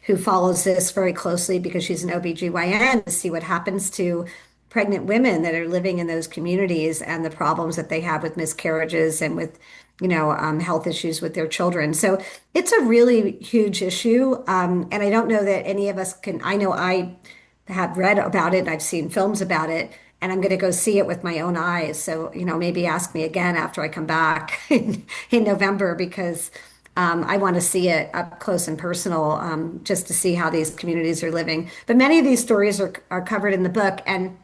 S2: who follows this very closely because she's an OBGYN to see what happens to pregnant women that are living in those communities and the problems that they have with miscarriages and with, health issues with their children. So it's a really huge issue. And I don't know that any of us can, I know I have read about it and I've seen films about it, and I'm going to go see it with my own eyes. So, maybe ask me again after I come back in November because I want to see it up close and personal, just to see how these communities are living. But many of these stories are covered in the book. And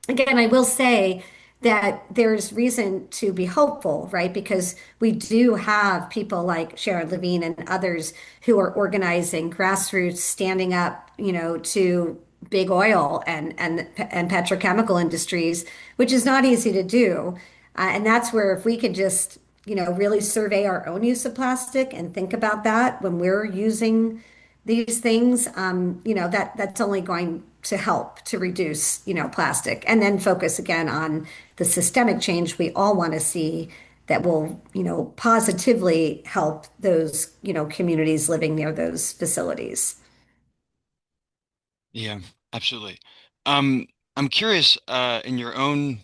S2: again, I will say that there's reason to be hopeful, right? Because we do have people like Sharon Levine and others who are organizing grassroots, standing up, to big oil and petrochemical industries, which is not easy to do. And that's where if we could just really survey our own use of plastic and think about that when we're using these things, that's only going to help to reduce, plastic, and then focus again on the systemic change we all want to see that will, positively help those, communities living near those facilities.
S1: Yeah, absolutely. I'm curious, in your own,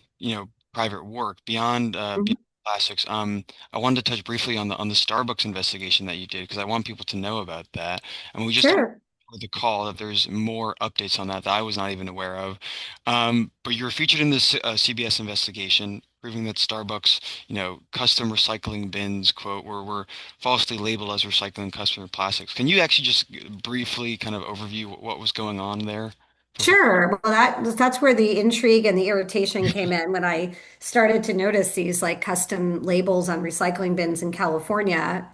S1: private work beyond
S2: Mhm.
S1: plastics. I wanted to touch briefly on the Starbucks investigation that you did because I want people to know about that. And we just talked
S2: Sure.
S1: with the call that there's more updates on that that I was not even aware of. But you were featured in this CBS investigation, proving that Starbucks, custom recycling bins, quote, were falsely labeled as recycling customer plastics. Can you actually just briefly kind of overview what was going on there?
S2: Sure. Well, that's where the intrigue and the irritation came in when I started to notice these like custom labels on recycling bins in California.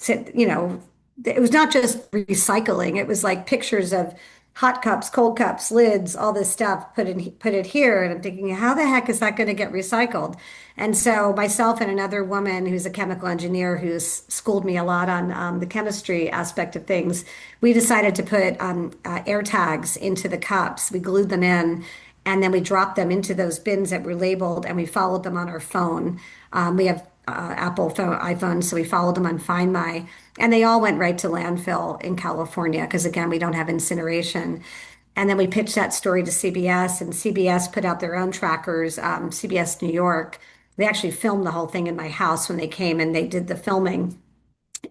S2: It was not just recycling. It was like pictures of hot cups, cold cups, lids, all this stuff, put it here. And I'm thinking, how the heck is that going to get recycled? And so myself and another woman who's a chemical engineer who's schooled me a lot on the chemistry aspect of things, we decided to put air tags into the cups. We glued them in, and then we dropped them into those bins that were labeled, and we followed them on our phone. We have Apple phone, iPhones, so we followed them on Find My, and they all went right to landfill in California because again, we don't have incineration. And then we pitched that story to CBS, and CBS put out their own trackers. CBS New York, they actually filmed the whole thing in my house when they came and they did the filming.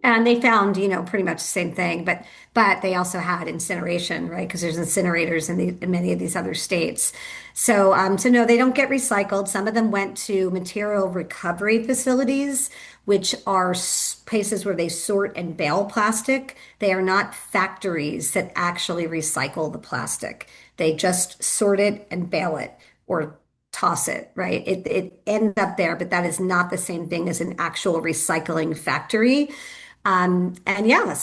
S2: And they found, pretty much the same thing, but they also had incineration, right? Because there's incinerators in many of these other states. So no, they don't get recycled. Some of them went to material recovery facilities, which are places where they sort and bale plastic. They are not factories that actually recycle the plastic. They just sort it and bale it or toss it, right? It ends up there, but that is not the same thing as an actual recycling factory. And yeah,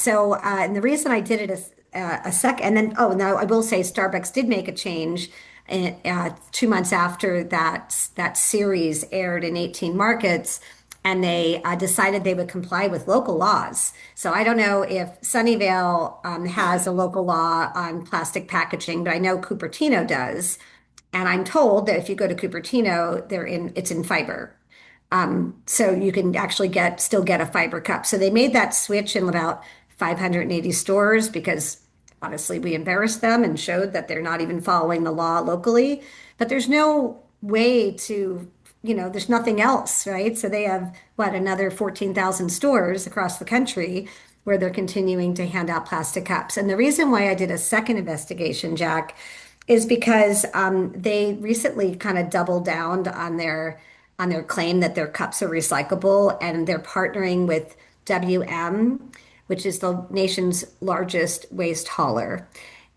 S2: and the reason I did it a sec, and then, oh, now I will say Starbucks did make a change 2 months after that series aired in 18 markets, and they decided they would comply with local laws. So I don't know if Sunnyvale has a local law on plastic packaging, but I know Cupertino does. And I'm told that if you go to Cupertino, it's in fiber. So you can actually still get a fiber cup. So they made that switch in about 580 stores because honestly, we embarrassed them and showed that they're not even following the law locally. But there's no way to, there's nothing else, right? So they have another 14,000 stores across the country where they're continuing to hand out plastic cups. And the reason why I did a second investigation, Jack, is because they recently kind of doubled down on their claim that their cups are recyclable, and they're partnering with WM, which is the nation's largest waste hauler.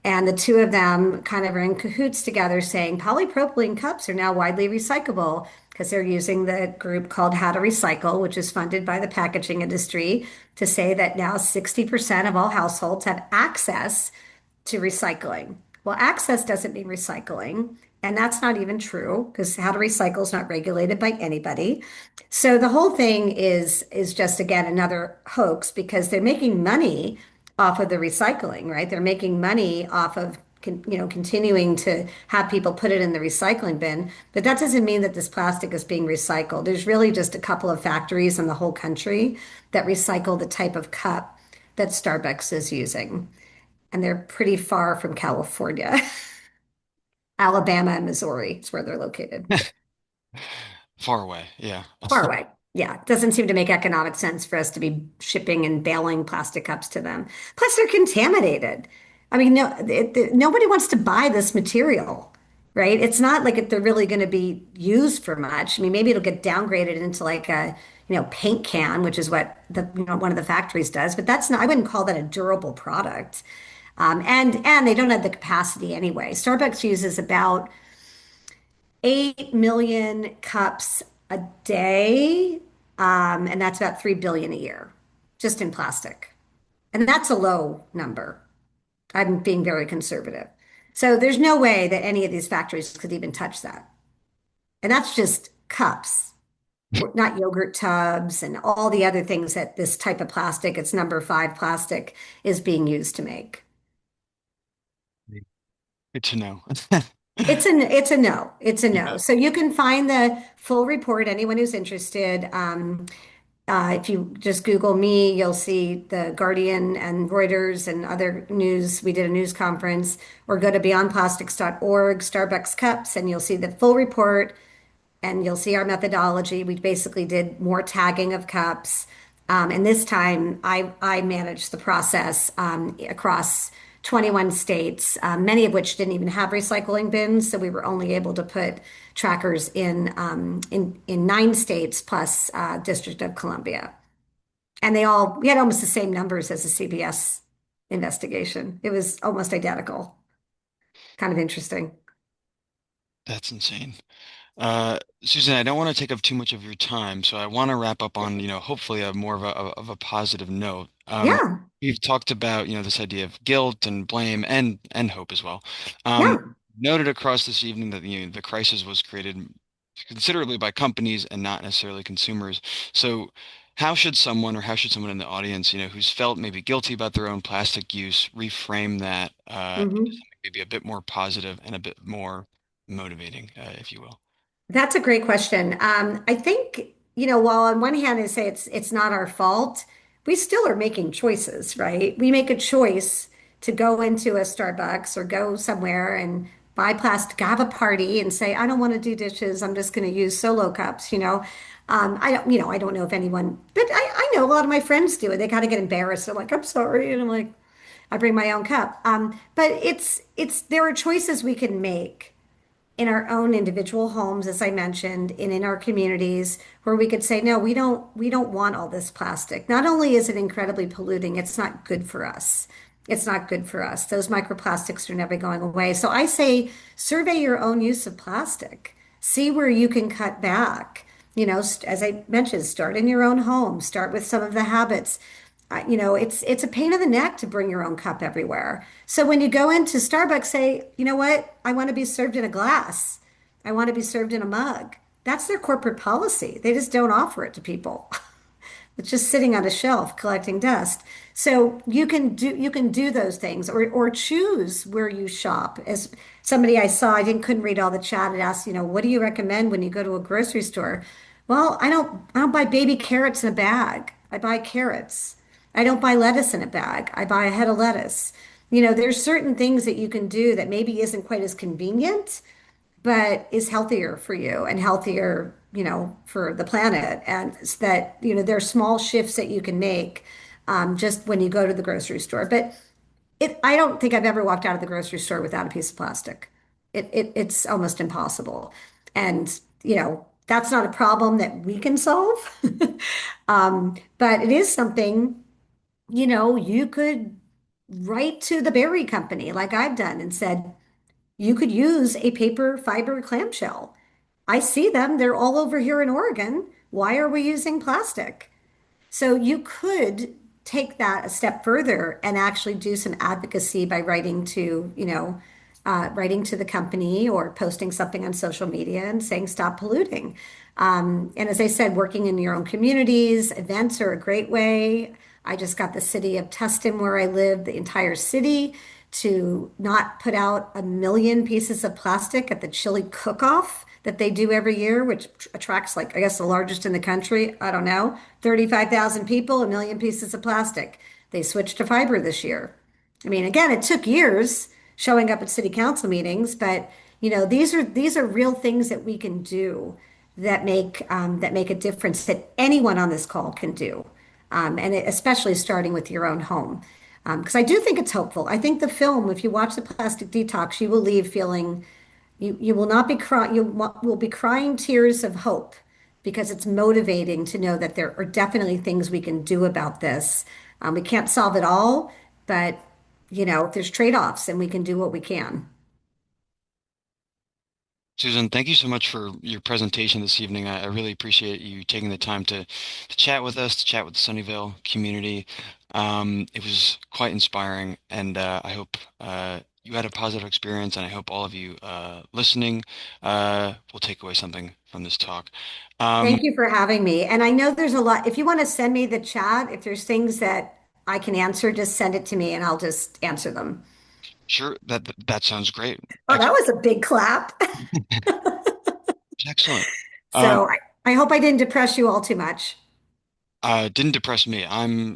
S2: And the two of them kind of are in cahoots together saying polypropylene cups are now widely recyclable because they're using the group called How to Recycle, which is funded by the packaging industry, to say that now 60% of all households have access to recycling. Well, access doesn't mean recycling. And that's not even true because how to recycle is not regulated by anybody. So the whole thing is just again another hoax because they're making money off of the recycling, right? They're making money off of continuing to have people put it in the recycling bin, but that doesn't mean that this plastic is being recycled. There's really just a couple of factories in the whole country that recycle the type of cup that Starbucks is using, and they're pretty far from California. Alabama and Missouri is where they're located.
S1: Far away, yeah.
S2: Far away. Yeah, it doesn't seem to make economic sense for us to be shipping and bailing plastic cups to them. Plus, they're contaminated. I mean, no, nobody wants to buy this material, right? It's not like they're really going to be used for much. I mean, maybe it'll get downgraded into like a, paint can, which is what one of the factories does. But that's not. I wouldn't call that a durable product. And they don't have the capacity anyway. Starbucks uses about 8 million cups a day, and that's about 3 billion a year, just in plastic. And that's a low number. I'm being very conservative. So there's no way that any of these factories could even touch that. And that's just cups. not yogurt tubs and all the other things that this type of plastic, it's number five plastic, is being used to make.
S1: Good to know.
S2: It's a no. It's a no.
S1: Yeah.
S2: So you can find the full report, anyone who's interested. If you just Google me, you'll see the Guardian and Reuters and other news. We did a news conference, or go to beyondplastics.org, Starbucks cups, and you'll see the full report and you'll see our methodology. We basically did more tagging of cups. And this time I managed the process across 21 states, many of which didn't even have recycling bins. So we were only able to put trackers in 9 states plus District of Columbia. And we had almost the same numbers as the CBS investigation. It was almost identical. Kind of interesting.
S1: That's insane. Susan, I don't want to take up too much of your time, so I want to wrap up on, hopefully a more of a positive note.
S2: Yeah,
S1: We've talked about, this idea of guilt and blame and hope as well.
S2: yeah.
S1: Noted across this evening that, the crisis was created considerably by companies and not necessarily consumers. So how should someone in the audience, who's felt maybe guilty about their own plastic use, reframe that into
S2: Mhm.
S1: something maybe a bit more positive and a bit more motivating, if you will?
S2: That's a great question. I think, while on one hand I say it's not our fault, we still are making choices, right? We make a choice to go into a Starbucks or go somewhere and buy plastic, have a party and say, I don't want to do dishes. I'm just going to use solo cups. I don't know if anyone, but I know a lot of my friends do it. They kind of get embarrassed. They're like, I'm sorry. And I'm like, I bring my own cup. But there are choices we can make in our own individual homes, as I mentioned, and in our communities where we could say, no, we don't want all this plastic. Not only is it incredibly polluting, it's not good for us. It's not good for us. Those microplastics are never going away. So I say survey your own use of plastic. See where you can cut back. As I mentioned, start in your own home. Start with some of the habits. It's a pain in the neck to bring your own cup everywhere. So when you go into Starbucks, say, you know what? I want to be served in a glass. I want to be served in a mug. That's their corporate policy. They just don't offer it to people. It's just sitting on a shelf collecting dust. So you can do those things or choose where you shop. As somebody I saw, I didn't couldn't read all the chat. It asked, what do you recommend when you go to a grocery store? Well, I don't buy baby carrots in a bag. I buy carrots. I don't buy lettuce in a bag. I buy a head of lettuce. There's certain things that you can do that maybe isn't quite as convenient, but is healthier for you and healthier, for the planet. And it's that, there are small shifts that you can make just when you go to the grocery store. But I don't think I've ever walked out of the grocery store without a piece of plastic. It's almost impossible. And, that's not a problem that we can solve. But it is something, you could write to the berry company like I've done and said, you could use a paper fiber clamshell. I see them. They're all over here in Oregon. Why are we using plastic? So you could take that a step further and actually do some advocacy by writing to the company or posting something on social media and saying, stop polluting. And as I said, working in your own communities, events are a great way. I just got the city of Tustin, where I live, the entire city, to not put out 1 million pieces of plastic at the chili cook-off that they do every year, which attracts, like, I guess the largest in the country. I don't know, 35,000 people, 1 million pieces of plastic. They switched to fiber this year. I mean, again, it took years showing up at city council meetings, but these are real things that we can do that make a difference that anyone on this call can do, especially starting with your own home. Because I do think it's hopeful. I think the film, if you watch the Plastic Detox, you will leave feeling you will not be crying. Will be crying tears of hope because it's motivating to know that there are definitely things we can do about this. We can't solve it all, but there's trade-offs and we can do what we can.
S1: Susan, thank you so much for your presentation this evening. I really appreciate you taking the time to chat with us, to chat with the Sunnyvale community. It was quite inspiring, and I hope you had a positive experience, and I hope all of you listening will take away something from this talk. Um,
S2: Thank you for having me. And I know there's a lot. If you want to send me the chat, if there's things that I can answer, just send it to me and I'll just answer them.
S1: sure, that sounds great.
S2: Oh, that was a big clap.
S1: Excellent. Um,
S2: So I hope I didn't depress you all too much.
S1: didn't depress me. I'm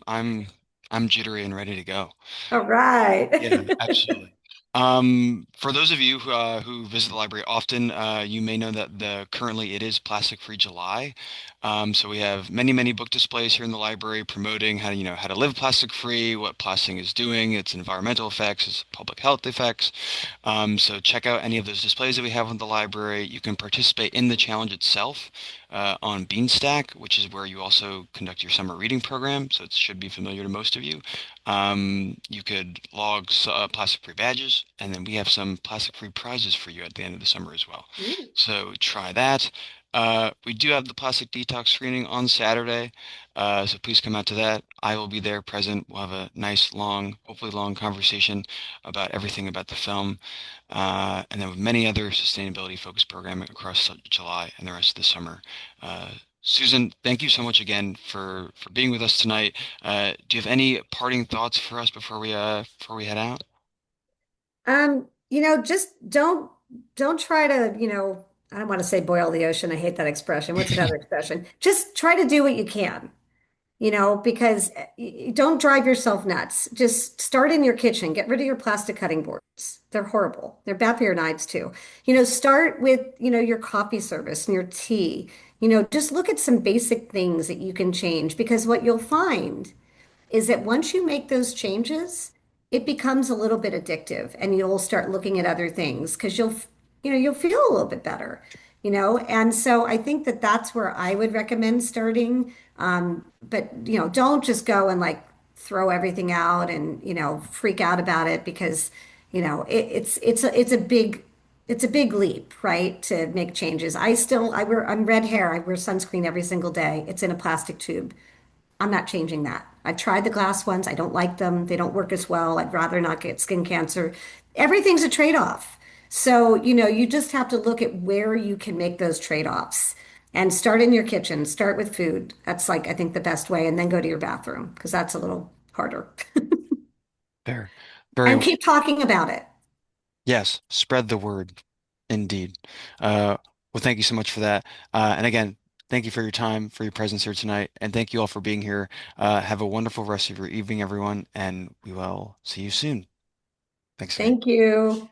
S1: jittery and ready to go.
S2: All right.
S1: Yeah, absolutely. For those of you who visit the library often, you may know that the currently it is Plastic Free July. So we have many book displays here in the library promoting how to, how to live plastic free, what plastic is doing, its environmental effects, its public health effects. So check out any of those displays that we have in the library. You can participate in the challenge itself on Beanstack, which is where you also conduct your summer reading program. So it should be familiar to most of you. You could log plastic-free badges, and then we have some plastic-free prizes for you at the end of the summer as well.
S2: Ooh.
S1: So try that. We do have the plastic detox screening on Saturday, so please come out to that. I will be there present. We'll have a nice, long, hopefully long conversation about everything about the film, and then with many other sustainability-focused programming across July and the rest of the summer. Susan, thank you so much again for being with us tonight. Do you have any parting thoughts for us before we head out?
S2: Just don't try to, I don't want to say boil the ocean. I hate that expression. What's another expression? Just try to do what you can, because don't drive yourself nuts. Just start in your kitchen. Get rid of your plastic cutting boards. They're horrible. They're bad for your knives too. Start with, your coffee service and your tea. Just look at some basic things that you can change because what you'll find is that once you make those changes, it becomes a little bit addictive and you'll start looking at other things because you'll feel a little bit better, And so I think that that's where I would recommend starting. But, don't just go and like throw everything out and, freak out about it because, it's a big leap, right? To make changes. I'm red hair. I wear sunscreen every single day. It's in a plastic tube. I'm not changing that. I've tried the glass ones. I don't like them. They don't work as well. I'd rather not get skin cancer. Everything's a trade-off. So, you just have to look at where you can make those trade-offs and start in your kitchen. Start with food. That's like, I think, the best way. And then go to your bathroom because that's a little harder.
S1: Fair. Very
S2: And
S1: well.
S2: keep talking about it.
S1: Yes, spread the word. Indeed. Well, thank you so much for that. And again, thank you for your time, for your presence here tonight, and thank you all for being here. Have a wonderful rest of your evening, everyone, and we will see you soon. Thanks again.
S2: Thank you.